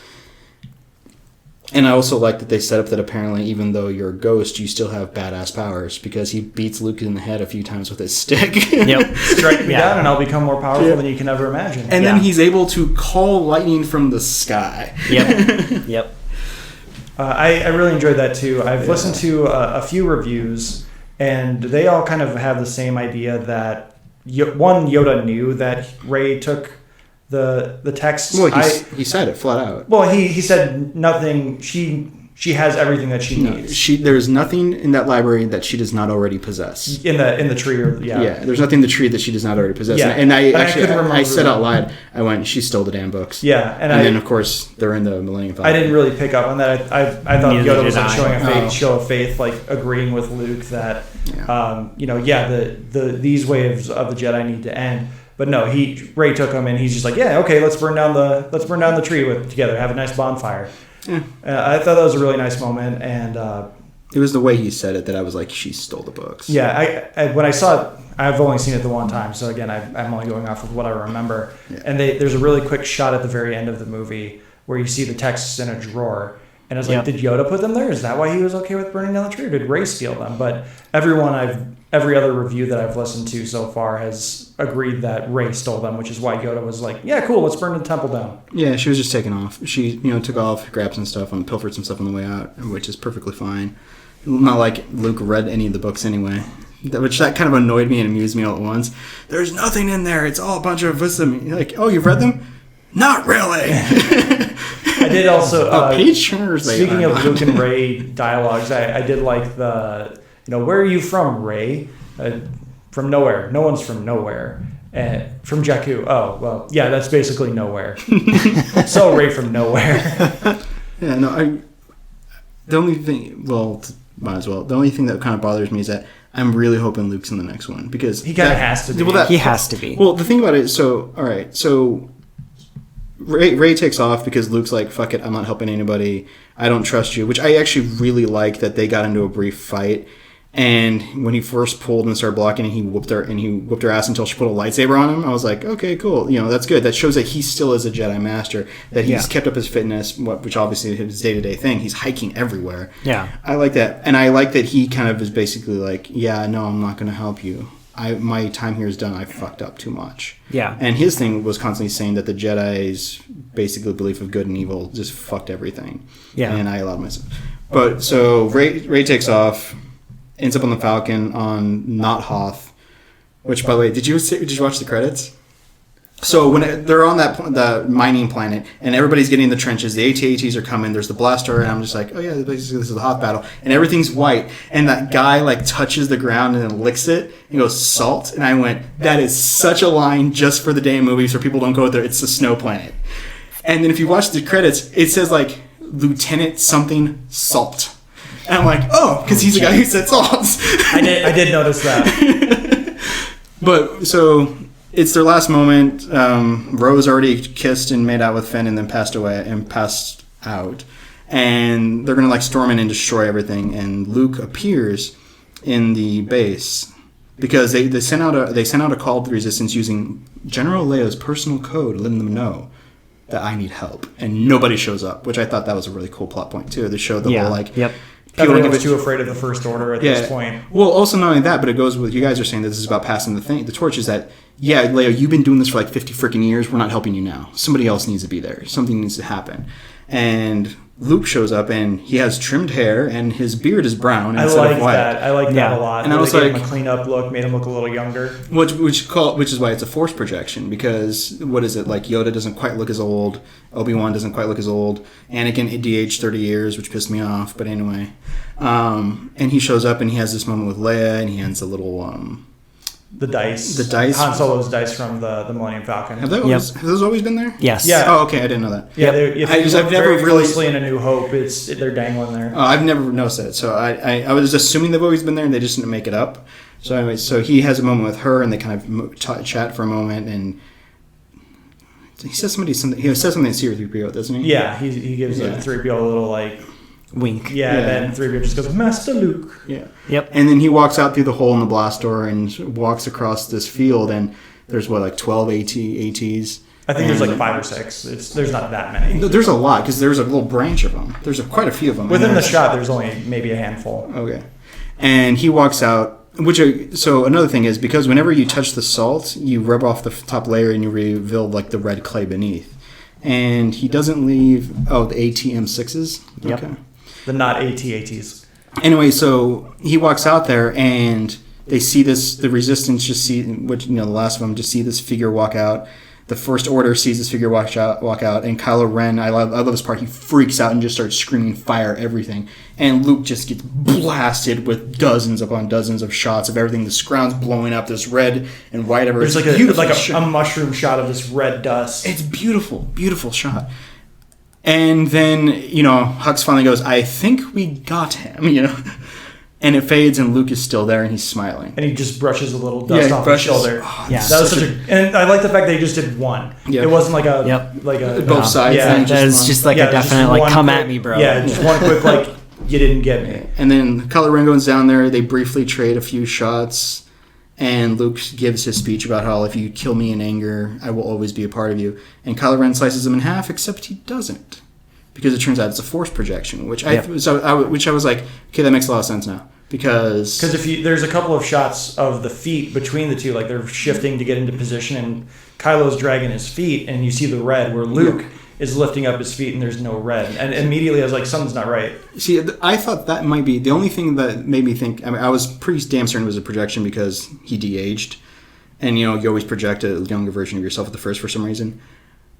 And I also like that they set up that apparently even though you're a ghost, you still have badass powers, because he beats Luke in the head a few times with his stick. Yep. Strike me down and I'll become more powerful than you can ever imagine. And then he's able to call lightning from the sky. Yep. Yep. I really enjoyed that too. I've listened to a few reviews, and they all kind of have the same idea that Yoda knew that Rey took the text. Well, he said it flat out. Well, he said nothing. She has everything that she needs. There's nothing in that library that she does not already possess. In the tree, There's nothing in the tree that she does not already possess. Yeah. And I said out loud, I went, she stole the damn books. Yeah, and then of course they're in the Millennium Falcon. I didn't really pick up on that. I thought Yoda was like showing a show of faith, like agreeing with Luke that these waves of the Jedi need to end. But no, Rey took him, and he's just like, yeah, okay, let's burn down the tree together, have a nice bonfire. Yeah. I thought that was a really nice moment, and it was the way he said it that I was like, she stole the books. Yeah, I when I saw it, I've only seen it the one time, so again, I'm only going off of what I remember. Yeah. And there's a really quick shot at the very end of the movie where you see the texts in a drawer, and I was like, did Yoda put them there? Is that why he was okay with burning down the tree, or did Rey steal them? But every other review that I've listened to so far has agreed that Rey stole them, which is why Yoda was like, yeah, cool, let's burn the temple down. Yeah, she was just taking off. She, took off, grabbed some stuff, and pilfered some stuff on the way out, which is perfectly fine. Not like Luke read any of the books anyway, which that kind of annoyed me and amused me all at once. There's nothing in there. It's all a bunch of wisdom. You're like, oh, you've read them? Not really. I did also... page turners. Speaking of Luke and Rey dialogues, I did like the... where are you from, Rey? From nowhere. No one's from nowhere. From Jakku. Oh, well, yeah, that's basically nowhere. So Rey from nowhere. Yeah, no, the only thing... Well, might as well. The only thing that kind of bothers me is that I'm really hoping Luke's in the next one, because... He kind of has to be. He has to be. Well, the thing about it is, all right, so... Rey takes off because Luke's like, fuck it, I'm not helping anybody. I don't trust you, which I actually really like that they got into a brief fight. And when he first pulled and started blocking, and he whooped her ass until she put a lightsaber on him. I was like, okay, cool. That's good. That shows that he still is a Jedi Master. That he's kept up his fitness, which obviously is his day-to-day thing. He's hiking everywhere. Yeah, I like that, and I like that he kind of is basically like, yeah, no, I'm not going to help you. My time here is done. I fucked up too much. Yeah, and his thing was constantly saying that the Jedi's basically belief of good and evil just fucked everything. Yeah, and I allowed myself. But so Rey takes off. Ends up on the Falcon on not Hoth, which, by the way, did you watch the credits? So when they're on the mining planet and everybody's getting in the trenches, the AT-ATs are coming. There's the blaster, and I'm just like, oh yeah, basically this is a hot battle, and everything's white. And that guy like touches the ground and then licks it and goes salt. And I went, that is such a line just for the damn movie, so people don't go there. It's the snow planet. And then if you watch the credits, it says like Lieutenant something salt. And I'm like, oh, because he's the guy who said salt. I did notice that. But so. It's their last moment. Rose already kissed and made out with Finn and then passed out. And they're going to like storm in and destroy everything. And Luke appears in the base because they sent out a call to the Resistance using General Leia's personal code, letting them know that I need help. And nobody shows up, which I thought that was a really cool plot point too. They showed the whole like... Yep. Everyone was too afraid of the First Order at this point. Well, also not only that, but it goes with you guys are saying that this is about passing the torch. Is that Leia, you've been doing this for like 50 freaking years. We're not helping you now. Somebody else needs to be there. Something needs to happen. And Luke shows up and he has trimmed hair and his beard is brown instead of white. That. I like that a lot. And I was like, gave him a clean up look, made him look a little younger. Which is why it's a force projection, because what is it like? Yoda doesn't quite look as old. Obi-Wan doesn't quite look as old. Anakin de-aged 30 years, which pissed me off. But anyway, and he shows up and he has this moment with Leia and he hands a little the dice. Han Solo's dice from the Millennium Falcon. Have those always been there? Yes. Yeah. Oh, okay. I didn't know that. Yeah. I've never very closely in A New Hope. They're dangling there. Oh, I've never noticed that. So I was assuming they've always been there and they just didn't make it up. So anyway, so he has a moment with her and they kind of chat for a moment and he says something to C-3PO, doesn't he? Yeah. He gives 3PO a little like wink. Yeah. And then 3PO just goes, Master Luke. Yeah. Yep. And then he walks out through the hole in the blast door and walks across this field and there's 12 ATs. I think there's like 5 or 6. There's not that many. There's a lot because there's a little branch of them. There's quite a few of them. Within the shot, there's only maybe a handful. Okay. And he walks out. So another thing is because whenever you touch the salt, you rub off the top layer and you reveal like the red clay beneath. And he doesn't leave. Oh, the ATM6s. Yep. Okay. The not AT-ATs. Anyway, so he walks out there and they see this. The Resistance just see, the last of them just see this figure walk out. The First Order sees this figure walk out, and Kylo Ren, I love this part, he freaks out and just starts screaming, fire, everything. And Luke just gets blasted with dozens upon dozens of shots of everything. The ground's blowing up, this red and white everywhere. There's like a mushroom shot of this red dust. It's beautiful, beautiful shot. And then, Hux finally goes, I think we got him, And it fades, and Luke is still there, and he's smiling. And he just brushes a little dust off his shoulder. Oh, yeah, that was and I like the fact that he just did one. Yep. It wasn't like a both sides. Yeah, that was just like a definite like come quick, at me, bro. Yeah, just one quick like you didn't get me. And then Kylo Ren goes down there. They briefly trade a few shots, and Luke gives his speech about how if you kill me in anger, I will always be a part of you. And Kylo Ren slices him in half, except he doesn't, because it turns out it's a force projection. Which I was like, okay, that makes a lot of sense now. Because there's a couple of shots of the feet between the two, like they're shifting to get into position, and Kylo's dragging his feet, and you see the red where Luke is lifting up his feet, and there's no red. And immediately I was like, something's not right. See, I thought that might be the only thing that made me think. I mean, I was pretty damn certain it was a projection because he de-aged, and you always project a younger version of yourself at the first for some reason.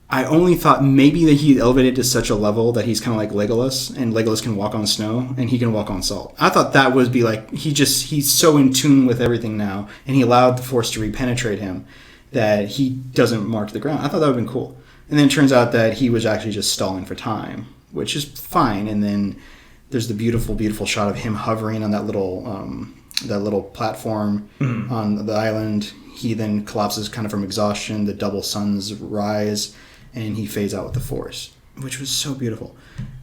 I only thought maybe that he elevated to such a level that he's kind of like Legolas, and Legolas can walk on snow, and he can walk on salt. I thought that would be like, he's so in tune with everything now, and he allowed the Force to repenetrate him, that he doesn't mark the ground. I thought that would have been cool. And then it turns out that he was actually just stalling for time, which is fine. And then there's the beautiful, beautiful shot of him hovering on that little platform on the island. He then collapses kind of from exhaustion. The double suns rise, and he fades out with the Force, which was so beautiful.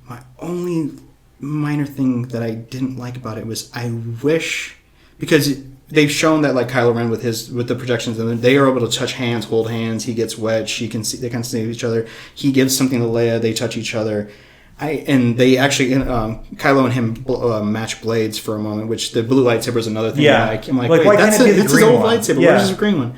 My only minor thing that I didn't like about it was I wish, because they've shown that like Kylo Ren with the projections, and they are able to touch hands, hold hands. He gets wet. They can see each other. He gives something to Leia. They touch each other. And they actually, Kylo and him match blades for a moment, which the blue lightsaber is another thing. Yeah. I'm like why can't it be the his green old one? lightsaber. Yeah. Where's his green one?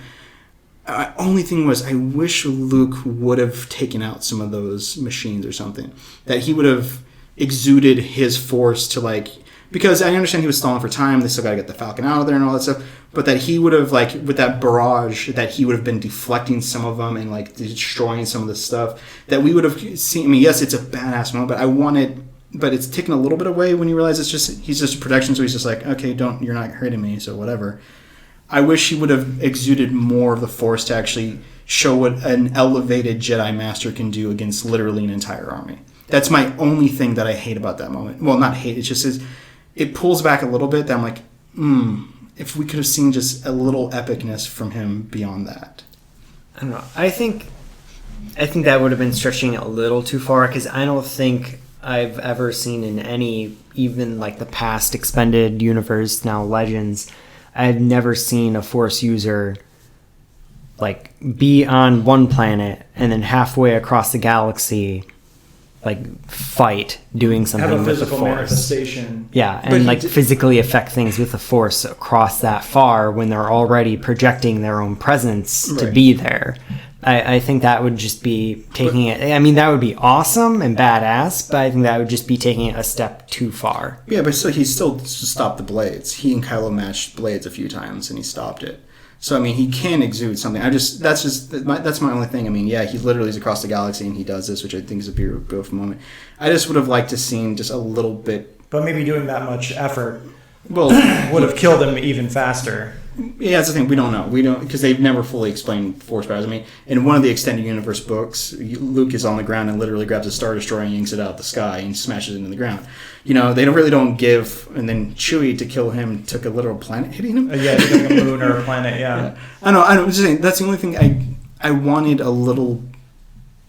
Only thing was, I wish Luke would have taken out some of those machines or something. That he would have exuded his Force to like, because I understand he was stalling for time. They still got to get the Falcon out of there and all that stuff. But that he would have, like, with that barrage, that he would have been deflecting some of them and, like, destroying some of the stuff. That we would have seen. I mean, yes, it's a badass moment, but it's taken a little bit away when you realize he's just a protection. So he's just like, okay, you're not hurting me, so whatever. I wish he would have exuded more of the Force to actually show what an elevated Jedi Master can do against literally an entire army. That's my only thing that I hate about that moment. Well, not hate. It just it pulls back a little bit. That I'm like, if we could have seen just a little epicness from him beyond that. I don't know. I think that would have been stretching it a little too far, because I don't think I've ever seen in any, even like the past expanded universe, now Legends, I've never seen a Force user like be on one planet and then halfway across the galaxy like fight doing something have a with the physical Force. Manifestation. Yeah, and like physically affect things with the Force across that far when they're already projecting their own presence to be there. I think that would just be taking it. I mean, that would be awesome and badass, but I think that would just be taking it a step too far. Yeah, but he still stopped the blades. He and Kylo matched blades a few times, and he stopped it. So I mean, he can exude something. That's my only thing. I mean, yeah, he literally is across the galaxy and he does this, which I think is a beautiful moment. I just would have liked to seen just a little bit. But maybe doing that much effort would have killed him even faster. Yeah, that's the thing. We don't know. We don't, because they've never fully explained Force powers. I mean, in one of the Extended Universe books, Luke is on the ground and literally grabs a Star Destroyer and yanks it out of the sky and smashes it into the ground. You know, they don't give. And then Chewie, to kill him, took a literal planet hitting him. Yeah, hitting a moon or a planet. Yeah. I know. I'm just saying that's the only thing I wanted a little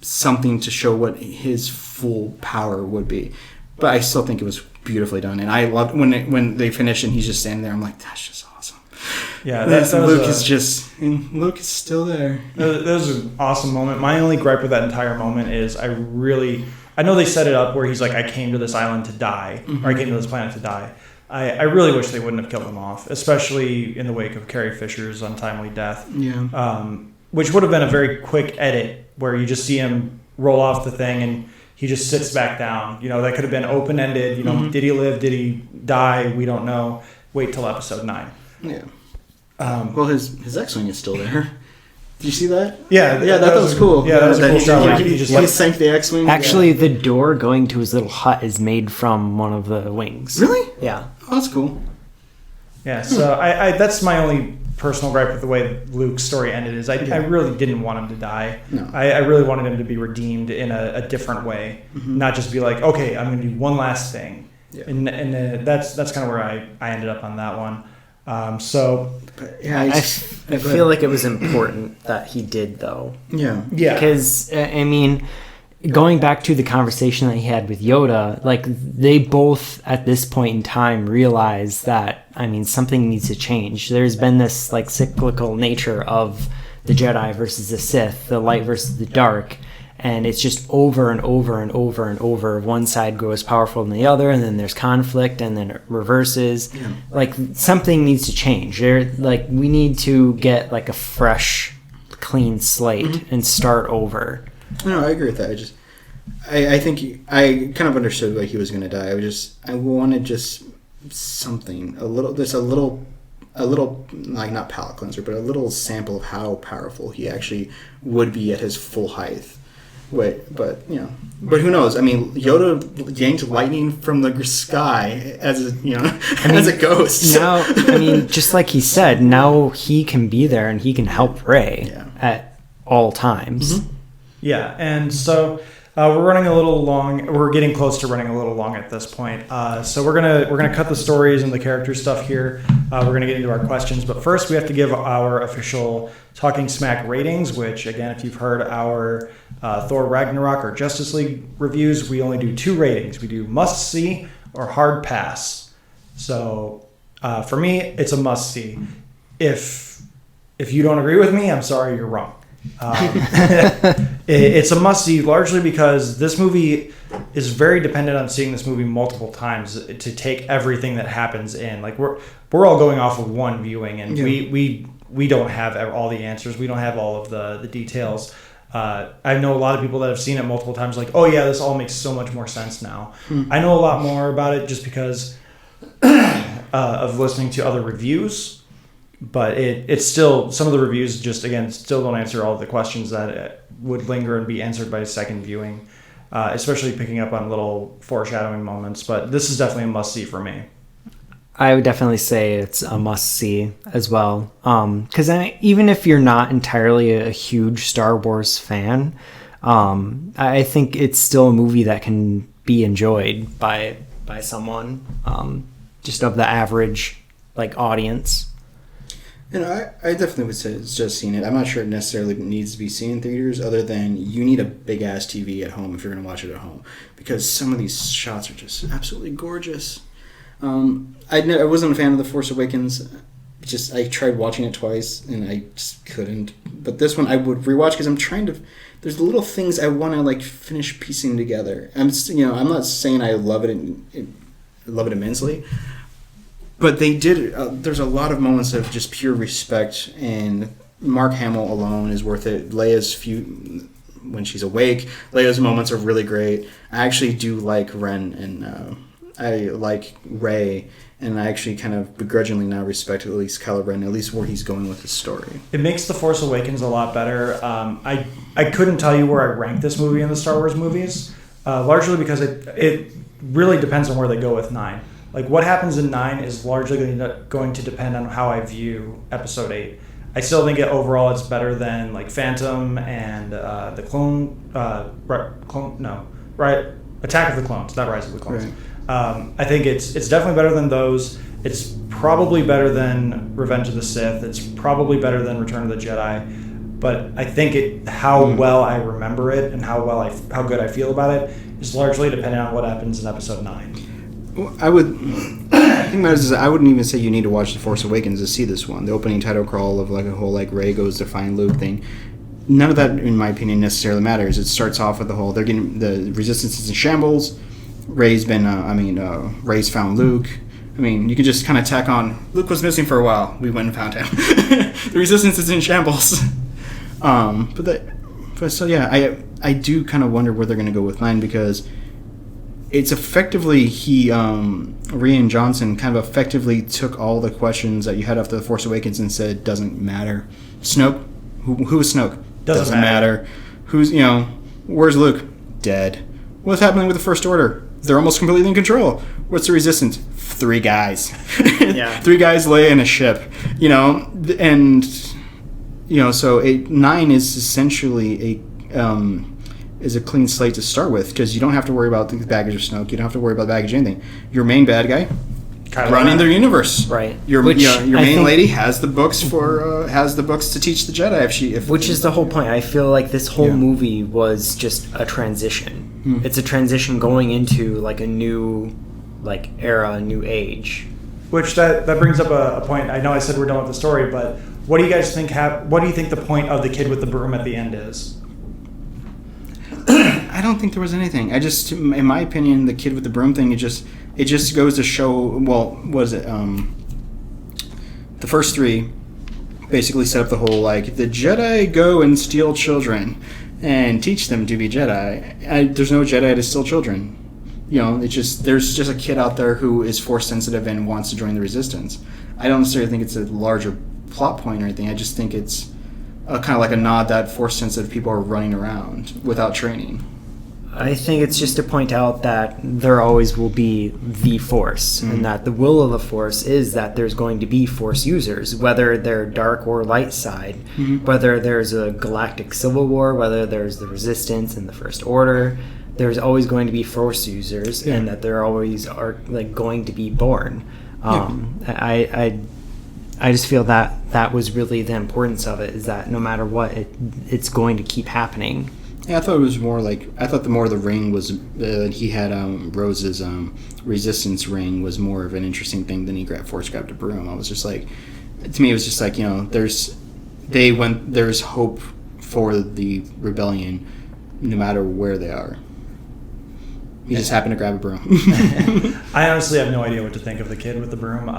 something to show what his full power would be. But I still think it was beautifully done, and I loved when they finish and he's just standing there. I'm like, that's just awesome. Yeah, Luke is still there. That was an awesome moment. My only gripe with that entire moment is I know they set it up where he's like, I came to this island to die, or I came to this planet to die. I really wish they wouldn't have killed him off, especially in the wake of Carrie Fisher's untimely death. Yeah. Which would have been a very quick edit where you just see him roll off the thing and he just sits back down. You know, that could have been open-ended. You know, did he live? Did he die? We don't know. Wait till episode 9. Yeah. Well, his X-Wing is still there. Did you see that? Yeah. That was cool. Yeah, that was a cool shot. He sank the X-Wing. Actually, the door going to his little hut is made from one of the wings. Really? Yeah. Oh, that's cool. Yeah, so I that's my only personal gripe with the way Luke's story ended is I really didn't want him to die. No. I really wanted him to be redeemed in a different way, not just be like, okay, I'm going to do one last thing. Yeah. And that's kind of where I ended up on that one. I feel like it was important that he did, though. Yeah. Because, I mean, going back to the conversation that he had with Yoda, like, they both, at this point in time, realize that, I mean, something needs to change. There's been this, like, cyclical nature of the Jedi versus the Sith, the light versus the dark, and it's just over and over and over and over. One side grows powerful than the other, and then there's conflict, and then it reverses. Yeah. Like, something needs to change. We need to get, like, a fresh, clean slate and start over. No, I agree with that. I think I kind of understood why he was going to die. I wanted just something, a little, like, not palate cleanser, but a little sample of how powerful he actually would be at his full height. But who knows? I mean, Yoda yanked lightning from the sky as a ghost. Now, I mean, just like he said, now he can be there and he can help Rey at all times. Mm-hmm. Yeah, and so we're running a little long. We're getting close to running a little long at this point. So we're gonna cut the stories and the character stuff here. We're gonna get into our questions, but first we have to give our official Talking Smack ratings. Which, again, if you've heard our Thor Ragnarok or Justice League reviews, we only do 2 ratings. We do must see or hard pass. So for me, it's a must see. If you don't agree with me, I'm sorry, you're wrong. It's a must-see largely because this movie is very dependent on seeing this movie multiple times to take everything that happens in. Like we're all going off of one viewing, and we don't have all the answers. We don't have all of the details. I know a lot of people that have seen it multiple times. Like, oh yeah, this all makes so much more sense now. I know a lot more about it just because of listening to other reviews, but it's still, some of the reviews just, again, still don't answer all of the questions that would linger and be answered by a second viewing, especially picking up on little foreshadowing moments. But this is definitely a must-see for me. I would definitely say it's a must-see as well. Because even if you're not entirely a huge Star Wars fan, I think it's still a movie that can be enjoyed by someone, just of the average audience. And I definitely would say it's just seen it. I'm not sure it necessarily needs to be seen in theaters, other than you need a big-ass TV at home if you're going to watch it at home, because some of these shots are just absolutely gorgeous. I wasn't a fan of The Force Awakens. I tried watching it twice, and I just couldn't. But this one I would rewatch, because I'm trying to... There's little things I want to finish piecing together. I'm not saying I love it immensely, but they did. There's a lot of moments of just pure respect, and Mark Hamill alone is worth it. Leia's when she's awake, Leia's moments are really great. I actually do like Ren, and I like Rey, and I actually kind of begrudgingly now respect at least Kylo Ren, at least where he's going with his story. It makes The Force Awakens a lot better. I couldn't tell you where I rank this movie in the Star Wars movies, largely because it really depends on where they go with 9. What happens in 9 is largely going to depend on how I view Episode 8. I still think overall it's better than Phantom and the Attack of the Clones, not Rise of the Clones. Right. I think it's definitely better than those. It's probably better than Revenge of the Sith. It's probably better than Return of the Jedi. But I think how well I remember it and how good I feel about it is largely dependent on what happens in Episode 9. Well, I think I wouldn't even say you need to watch The Force Awakens to see this one. The opening title crawl of a whole Rey goes to find Luke thing. None of that, in my opinion, necessarily matters. It starts off with the whole the Resistance is in shambles. Rey's found Luke. You could just kind of tack on, Luke was missing for a while. We went and found him. The Resistance is in shambles. I do kind of wonder where they're going to go with 9, because it's effectively Rian Johnson kind of effectively took all the questions that you had after The Force Awakens and said, doesn't matter. Snoke? Who is Snoke? Doesn't matter. Where's Luke? Dead. What's happening with the First Order? They're almost completely in control. What's the Resistance? 3 guys. Yeah. 3 guys lay in a ship. So 9 is essentially a clean slate to start with, because you don't have to worry about the baggage of Snoke. You don't have to worry about baggage of anything. Your main bad guy, running their universe. Right. Your main lady has the books to teach the Jedi. Which is the whole point. I feel like this whole movie was just a transition. It's a transition going into a new era, a new age. Which that brings up a point. I know I said we're done with the story, but what do you guys think? What do you think the point of the kid with the broom at the end is? I don't think there was anything. In my opinion, the kid with the broom thing, it just goes to show. Well, what is it? The first 3 basically set up the whole the Jedi go and steal children and teach them to be Jedi. There's no Jedi to steal children. There's just a kid out there who is Force sensitive and wants to join the Resistance. I don't necessarily think it's a larger plot point or anything. I just think it's kind of a nod that Force sensitive people are running around without training. I think it's just to point out that there always will be the Force, and that the will of the Force is that there's going to be Force users, whether they're dark or light side, whether there's a galactic civil war, whether there's the Resistance and the First Order. There's always going to be Force users, and that there always are going to be born. I just feel that was really the importance of it, is that no matter what, it's going to keep happening. Yeah, I thought it was more the more the ring was, he had Rose's Resistance ring was more of an interesting thing than he Force grabbed a broom. I was just to me it was just there's hope for the rebellion no matter where they are. He just happened to grab a broom. I honestly have no idea what to think of the kid with the broom.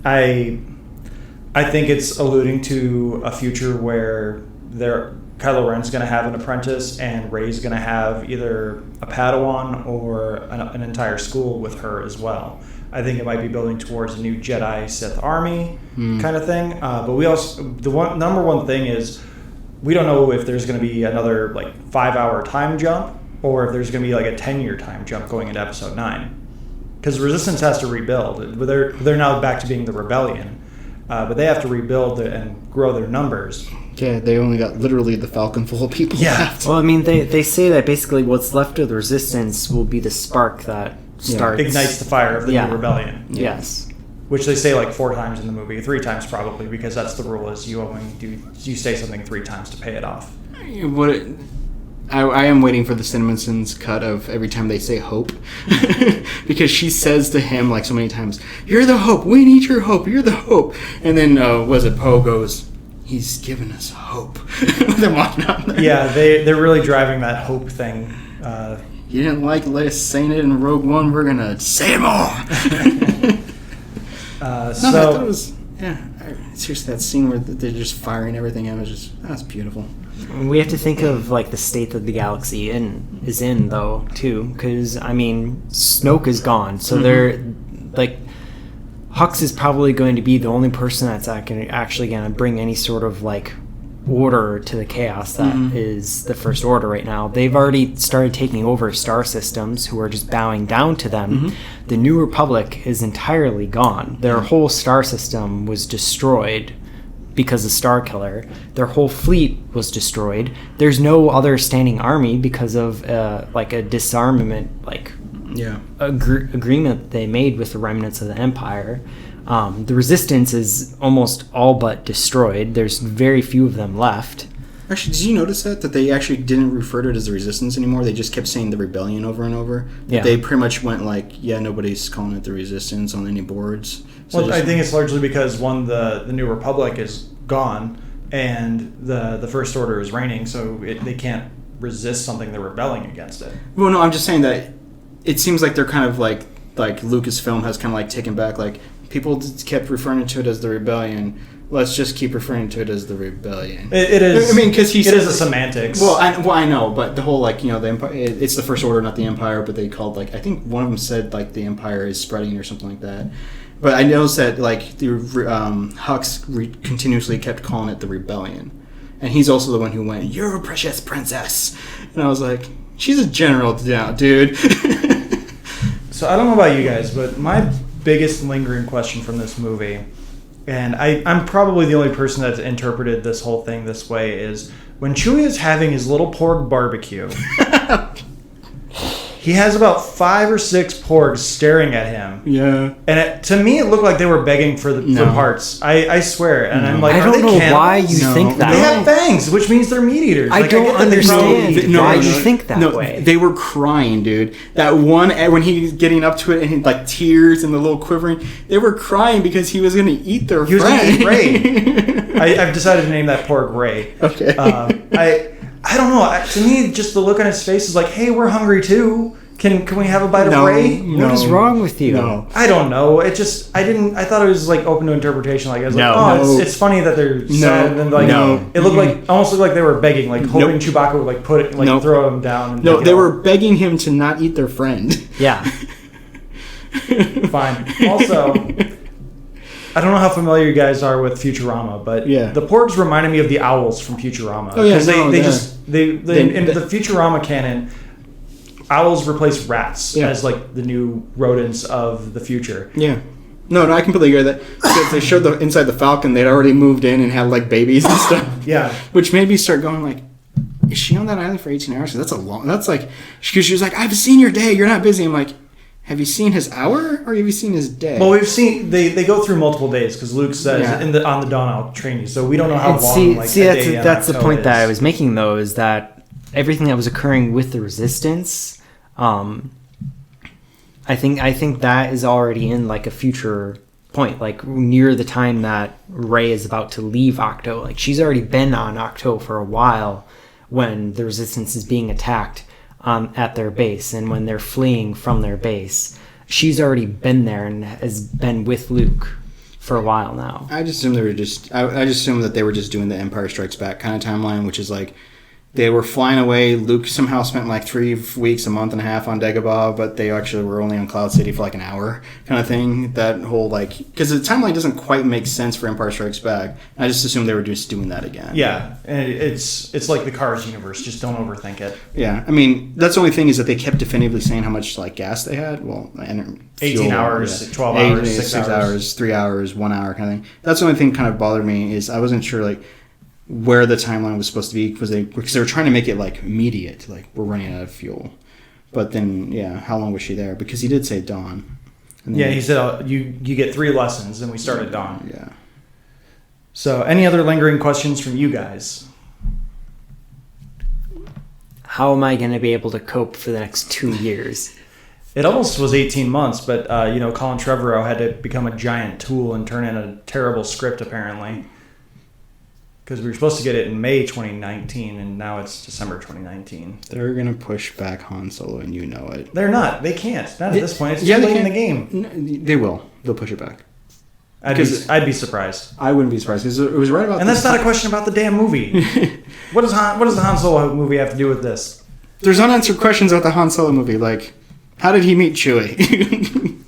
I think it's alluding to a future where Kylo Ren's going to have an apprentice, and Rey's going to have either a Padawan or an entire school with her as well. I think it might be building towards a new Jedi Sith army kind of thing. But we also, number one thing is, we don't know if there's going to be another like 5-hour time jump, or if there's going to be like a 10-year time jump going into Episode 9. Because Resistance has to rebuild. They're now back to being the Rebellion. But they have to rebuild and grow their numbers. Yeah, they only got literally the Falcon full of people left. Well, I mean, they say that basically what's left of the Resistance will be the spark that starts... ignites the fire of the new Rebellion. Yes. Which they say like 4 times in the movie. 3 times probably, because that's the rule, is you say something 3 times to pay it off. I am waiting for the CinemaSins cut of every time they say hope. Because she says to him like so many times, "You're the hope, we need your hope, you're the hope." And then Poe goes, "He's given us hope." They're walking out there. Yeah, they're really driving that hope thing. You didn't like us saying it in Rogue One, we're gonna say it more. I thought it was seriously, that scene where they're just firing everything out that's beautiful. We have to think of like the state that the galaxy is in though too, because I mean Snoke is gone, so they're like Hux is probably going to be the only person that's actually going to bring any sort of like order to the chaos that is the First Order right now. They've already started taking over star systems, who are just bowing down to them. The New Republic is entirely gone. Their whole star system was destroyed because of Starkiller. Their whole fleet was destroyed. There's no other standing army because of like a disarmament agreement they made with the remnants of the Empire. The Resistance is almost all but destroyed. There's very few of them left. Actually, did you notice that they actually didn't refer to it as the Resistance anymore? They just kept saying the Rebellion over and over. Yeah. They pretty much went like, nobody's calling it the Resistance on any boards. So I think it's largely because the New Republic is gone and the First Order is reigning, so they can't resist something they're rebelling against it. Well, no, I'm just saying that it seems like they're kind of like Lucasfilm has kind of like taken back, like, people kept referring to it as the Rebellion. Let's just keep referring to it as the Rebellion. It is. I mean, because it is a semantics. Well, I know, but the whole the Empire. It's the First Order, not the Empire. But they called I think one of them said the Empire is spreading or something like that. But I noticed that the Hux continuously kept calling it the Rebellion, and he's also the one who went, "You're a precious princess," and I was like, "She's a general now, dude." So I don't know about you guys, but my biggest lingering question from this movie, and I'm probably the only person that's interpreted this whole thing this way, is when Chewie is having his little porg barbecue, he has about 5 or 6 porgs staring at him. Yeah. And to me, it looked like they were begging for parts. I swear. And I'm like, I don't know why you think that. They have fangs, which means they're meat eaters. I don't understand why you think that way. They were crying, dude. That one, when he's getting up to it and he, tears and the little quivering, they were crying because he was going to eat their friend. He was going to eat Ray. I've decided to name that porg Ray. Okay. I don't know. To me, just the look on his face is like, hey, we're hungry too. Can we have a bite of Ray? What is wrong with you? No. I don't know. I thought it was open to interpretation. I was it's funny that they're sad. And it almost looked like they were begging, hoping Chewbacca would put it, throw him down. And they were begging him to not eat their friend. Yeah. Fine. Also, I don't know how familiar you guys are with Futurama, but the porgs reminded me of the owls from Futurama. Oh yeah, because in the Futurama canon, owls replace rats as the new rodents of the future. Yeah. No, I completely agree with that. Because they showed inside the Falcon, they'd already moved in and had babies and stuff. Yeah. Which made me start going is she on that island for 18 hours? That's because she was like, I've seen your day, you're not busy. I'm like, have you seen his hour or have you seen his day? Well, we've seen they go through multiple days because Luke says on the dawn I'll train you, so we don't know how long. That's the point that I was making though, is that everything that was occurring with the Resistance, I think that is already in a future point, near the time that Rey is about to leave Octo. She's already been on Octo for a while when the Resistance is being attacked at their base, and when they're fleeing from their base, she's already been there and has been with Luke. for a while now. I just assumed I just assumed that they were just doing the Empire Strikes Back kind of timeline, which is like they were flying away. Luke somehow spent like 3 weeks, a month and a half on Dagobah, but they actually were only on Cloud City for like an hour, kind of thing. That whole like because the timeline doesn't quite make sense for Empire Strikes Back. I just assumed they were just doing that again. Yeah, and it's like the Cars universe. Just don't overthink it. Yeah, I mean that's the only thing is that they kept definitively saying how much like gas they had. Well, 18 hours, 12 hours, 6 hours, 3 hours, 1 hour kind of thing. That's the only thing kind of bothered me is I wasn't sure like where the timeline was supposed to be because they were trying to make it like immediate, like we're running out of fuel. But then, how long was she there? Because he did say dawn. And then he said you get 3 lessons, and we start at dawn. Yeah. So, any other lingering questions from you guys? How am I going to be able to cope for the next 2 years? It almost was 18 months, but Colin Trevorrow had to become a giant tool and turn in a terrible script apparently. Because we were supposed to get it in May 2019, and now it's December 2019. They're going to push back Han Solo, and you know it. They're not. They can't. Not at this point. It's too late in the game. No, they will. They'll push it back. I'd be surprised. I wouldn't be surprised, because it was right about And that's not a question about the damn movie. What does the Han Solo movie have to do with this? There's unanswered questions about the Han Solo movie, like, how did he meet Chewie?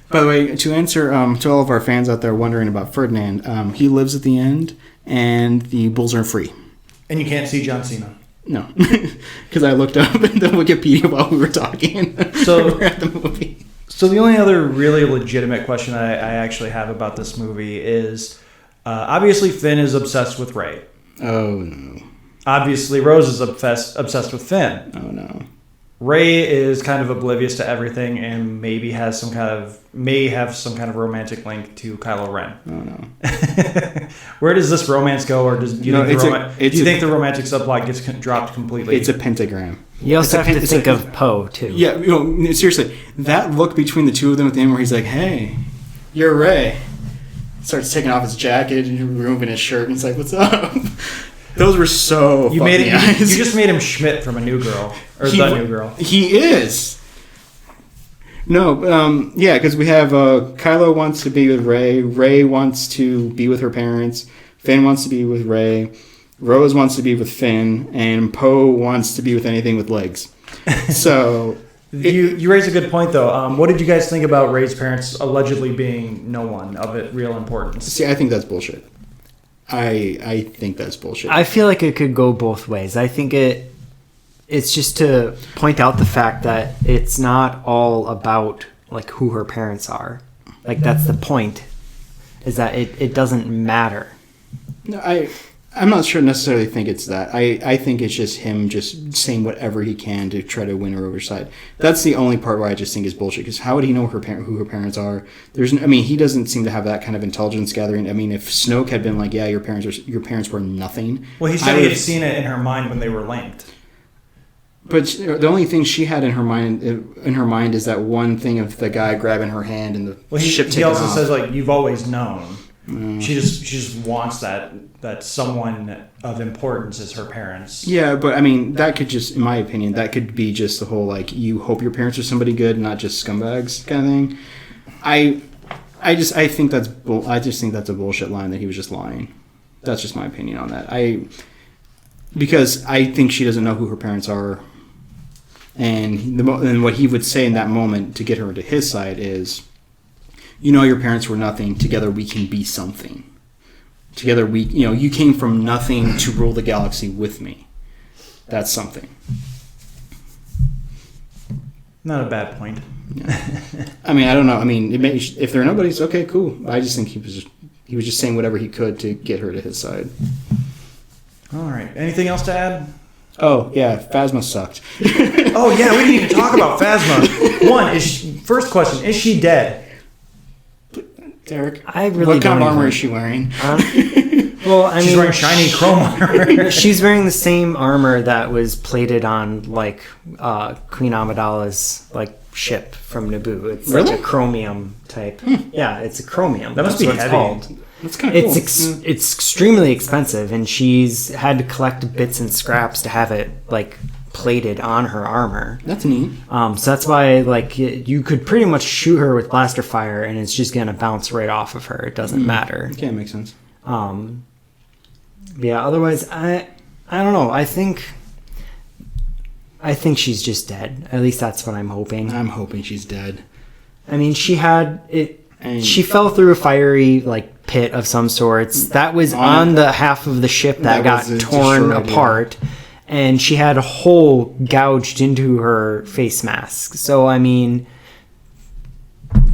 By the way, to answer to all of our fans out there wondering about Ferdinand, he lives at the end, and the bulls are free. And you can't see John Cena. No, because I looked up in the Wikipedia while we were talking. So at the movie. So the only other really legitimate question I actually have about this movie is, obviously Finn is obsessed with Rey. Oh no. Obviously Rose is obsessed with Finn. Oh no. Rey is kind of oblivious to everything and maybe have some kind of romantic link to Kylo Ren. Oh no. Where does this romance go, or do you think the romantic subplot gets dropped completely? It's a pentagram. You also have to think of Poe too. Yeah, seriously, that look between the two of them at the end where he's like, "Hey, you're Rey," starts taking off his jacket and removing his shirt, and he's like, "What's up?" Those were so. You just made him Schmidt from A New Girl or The New Girl. He is. No, because we have Kylo wants to be with Rey. Rey wants to be with her parents. Finn wants to be with Rey. Rose wants to be with Finn, and Poe wants to be with anything with legs. So you raise a good point, though. What did you guys think about Rey's parents allegedly being no one of real importance? See, I think that's bullshit. I think that's bullshit. I feel like it could go both ways. I think it's just to point out the fact that it's not all about like who her parents are. Like that's the point, is that it doesn't matter. No, I'm not sure necessarily think it's that. I think it's just him just saying whatever he can to try to win her over side. That's the only part where I just think is bullshit. Because how would he know who her parents are? He doesn't seem to have that kind of intelligence gathering. I mean, if Snoke had been like, yeah, your parents were nothing. Well, he said he had seen it in her mind when they were linked. But the only thing she had in her mind is that one thing of the guy grabbing her hand and the ship taking off. He also says like, you've always known. She just wants that someone of importance is her parents. Yeah, but I mean that could just, in my opinion, that could be just the whole like you hope your parents are somebody good, not just scumbags kind of thing. I just think that's a bullshit line that he was just lying. That's just my opinion on that. Because I think she doesn't know who her parents are, and what he would say in that moment to get her to his side is, you know, your parents were nothing. Together we can be something. Together you came from nothing to rule the galaxy with me. That's something. Not a bad point. Yeah. I mean, I don't know. I mean, if they're nobodies, okay, cool. I just think he was just saying whatever he could to get her to his side. All right. Anything else to add? Oh yeah, Phasma sucked. Oh yeah, we didn't even talk about Phasma. First question: is she dead? Derek, what kind of armor is she wearing? She's wearing shiny chrome armor. She's wearing the same armor that was plated on like Queen Amidala's like ship from Naboo. It's really? like a chromium type. Yeah, it's a chromium. That must be heavy. Called. That's kind of cool. It's extremely expensive, and she's had to collect bits and scraps to have it like plated on her armor. That's neat. So that's why, like, you could pretty much shoot her with blaster fire, and it's just gonna bounce right off of her. It doesn't matter. Okay, makes sense. Yeah. Otherwise, I don't know. I think she's just dead. At least that's what I'm hoping. I'm hoping she's dead. I mean, she had it. She fell through a fiery like pit of some sorts. That was on the half of the ship that got torn apart, and she had a hole gouged into her face mask. So I mean,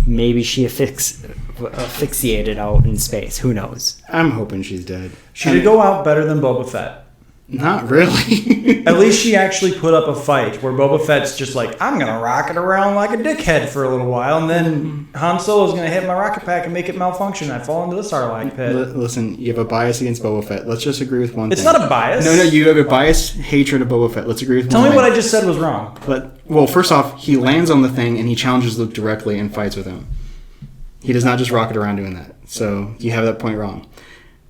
maybe she asphyxiated out in space. Who knows? I'm hoping she's dead. She did go out better than Boba Fett. Not really. At least she actually put up a fight where Boba Fett's just like, I'm going to rocket around like a dickhead for a little while, and then Han Solo's going to hit my rocket pack and make it malfunction. I fall into the Sarlacc pit. Listen, you have a bias against Boba Fett. Let's just agree with one thing. It's not a bias. No, you have a biased hatred of Boba Fett. Let's agree with one thing. Tell me what I just said was wrong. Well, first off, he lands on the thing and he challenges Luke directly and fights with him. He does not just rocket around doing that. So you have that point wrong.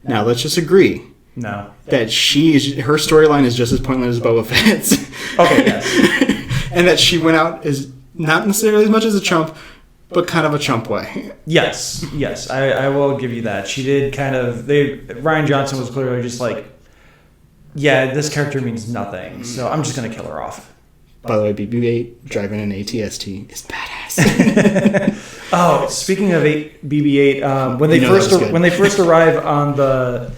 Now, let's just agree. No. That her storyline is just as pointless as Boba Fett's. Okay, yes. And that she went out as not necessarily as much as a chump, but kind of a chump way. Yes, I will give you that. She did kind of. Rian Johnson was clearly just like, yeah, this character means nothing, so I'm just gonna kill her off. By the way, BB-8 driving an ATST is badass. Oh, speaking of BB-8, when they first arrive on the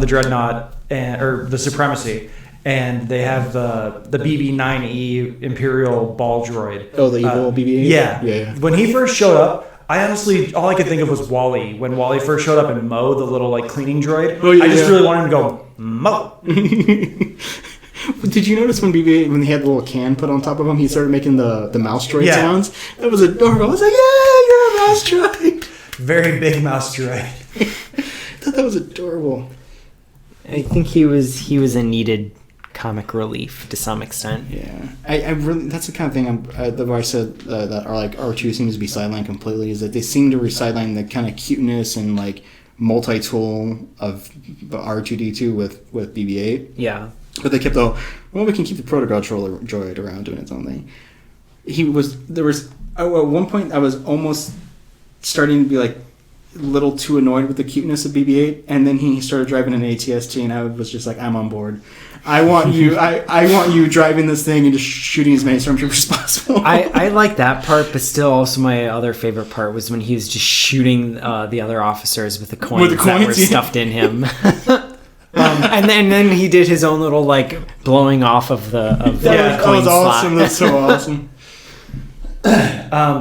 Dreadnought or the Supremacy, and they have the BB-9E Imperial ball droid. Oh, the evil BB-8? Yeah. When he first showed up, I honestly, all I could think of was Wally. When Wally first showed up in Mo, the little like cleaning droid, I just really wanted him to go, Mo. Did you notice when BB-8, when he had the little can put on top of him, he started making the mouse droid sounds? That was adorable. I was like, yeah, you're a mouse droid. Very big mouse droid. I thought that was adorable. I think he was a needed comic relief to some extent. Yeah, I really, that's the kind of thing where I said that R2 seems to be sidelined completely, is that they seem to sideline the kind of cuteness and like multi-tool of R2D2 with BB-8. Yeah. But they kept we can keep the protocol droid around doing its own thing. At one point I was almost starting to be like a little too annoyed with the cuteness of BB-8, and then he started driving an ATST, and I was just like, I'm on board. I want you I want you driving this thing and just shooting as many stormtroopers as possible. I like that part, but still also my other favorite part was when he was just shooting the other officers with the coins that were stuffed in him. And then he did his own little like blowing off of the coin that was awesome. slot. That's so awesome.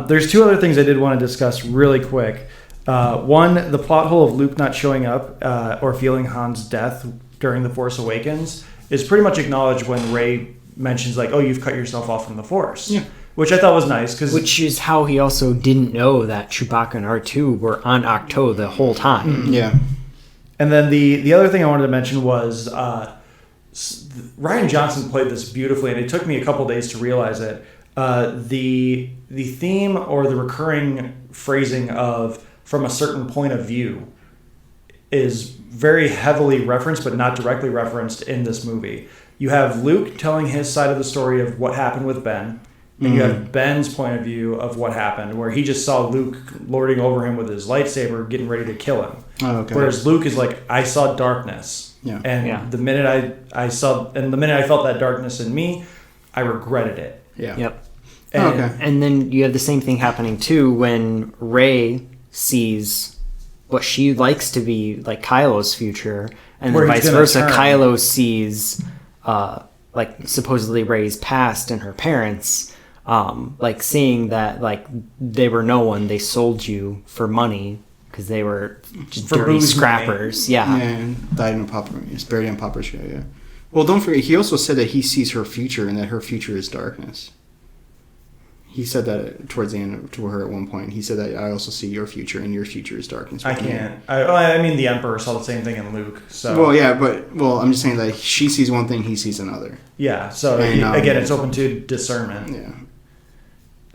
There's two other things I did want to discuss really quick. One, the plot hole of Luke not showing up or feeling Han's death during The Force Awakens is pretty much acknowledged when Rey mentions like, "Oh, you've cut yourself off from the Force," which I thought was nice which is how he also didn't know that Chewbacca and R2 were on Ahch-To the whole time. Yeah. And then the other thing I wanted to mention was Rian Johnson played this beautifully, and it took me a couple days to realize it. The theme or the recurring phrasing of "from a certain point of view" is very heavily referenced, but not directly referenced in this movie. You have Luke telling his side of the story of what happened with Ben, and you have Ben's point of view of what happened, where he just saw Luke lording over him with his lightsaber, getting ready to kill him. Oh, okay. Whereas Luke is like, I saw darkness, the minute I felt that darkness in me, I regretted it. Yeah. Yep. And then you have the same thing happening too when Rey sees what she likes to be like Kylo's future, and then vice versa. Kylo sees like supposedly Rey's past and her parents. Like seeing that like they were no one, they sold you for money because they were just dirty scrappers. Yeah, and died in a pauper, buried in a pauper show. Yeah. Well, don't forget, he also said that he sees her future and that her future is darkness. He said that towards the end to her at one point. He said that I also see your future, and your future is darkness. I can't. I mean, the Emperor saw the same thing in Luke. So. Well, yeah, I'm just saying that she sees one thing, he sees another. Yeah. So again, it's open to discernment. Yeah.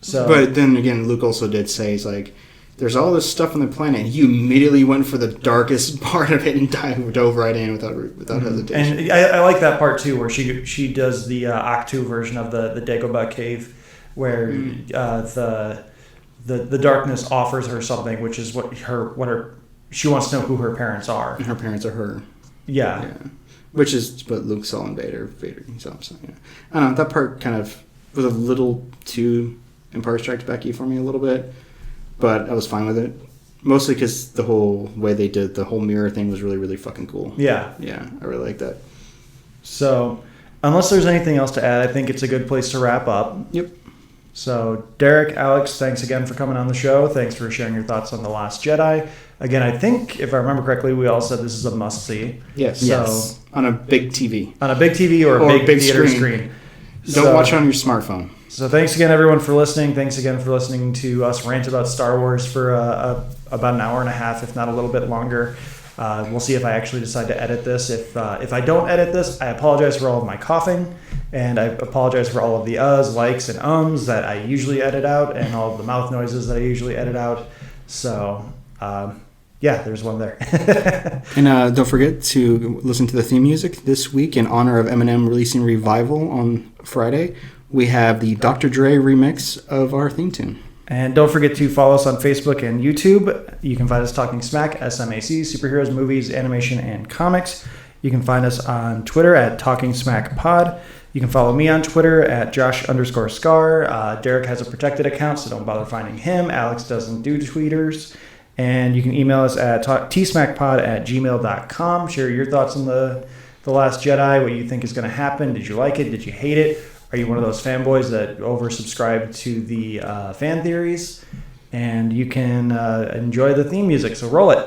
So. But then again, Luke also did say, he's like, there's all this stuff on the planet, and you immediately went for the darkest part of it and dove right in without hesitation. And I like that part too, where she does the Octu version of the Dagobah cave, where the darkness offers her something, which is what she wants to know who her parents are. And her parents are her. Yeah. Which is what Luke saw in Vader himself. So, yeah. I don't know, that part kind of was a little too Empire Strikes Back-y for me a little bit, but I was fine with it. Mostly because the whole way they did the whole mirror thing was really, really fucking cool. Yeah. Yeah, I really like that. So, unless there's anything else to add, I think it's a good place to wrap up. Yep. So, Derek, Alex, thanks again for coming on the show. Thanks for sharing your thoughts on The Last Jedi. Again, I think, if I remember correctly, we all said this is a must-see. Yes. So, yes. On a big TV. On a big TV or a big theater screen. Don't watch it on your smartphone. So thanks again, everyone, for listening. Thanks again for listening to us rant about Star Wars for about an hour and a half, if not a little bit longer. We'll see if I actually decide to edit this. If I don't edit this, I apologize for all of my coughing, and I apologize for all of the uhs, likes, and ums that I usually edit out, and all of the mouth noises that I usually edit out. So, yeah, there's one there. And don't forget to listen to the theme music this week in honor of Eminem releasing Revival on Friday. We have the Dr. Dre remix of our theme tune. And don't forget to follow us on Facebook and YouTube. You can find us Talking Smack, SMAC, Superheroes, Movies, Animation, and Comics. You can find us on Twitter at Talking Smack Pod. You can follow me on Twitter at Josh_Scar. Derek has a protected account, so don't bother finding him. Alex doesn't do tweeters. And you can email us at tsmackpod@gmail.com. Share your thoughts on The Last Jedi, what you think is going to happen. Did you like it? Did you hate it? Are you one of those fanboys that oversubscribe to the fan theories? And you can enjoy the theme music, so roll it.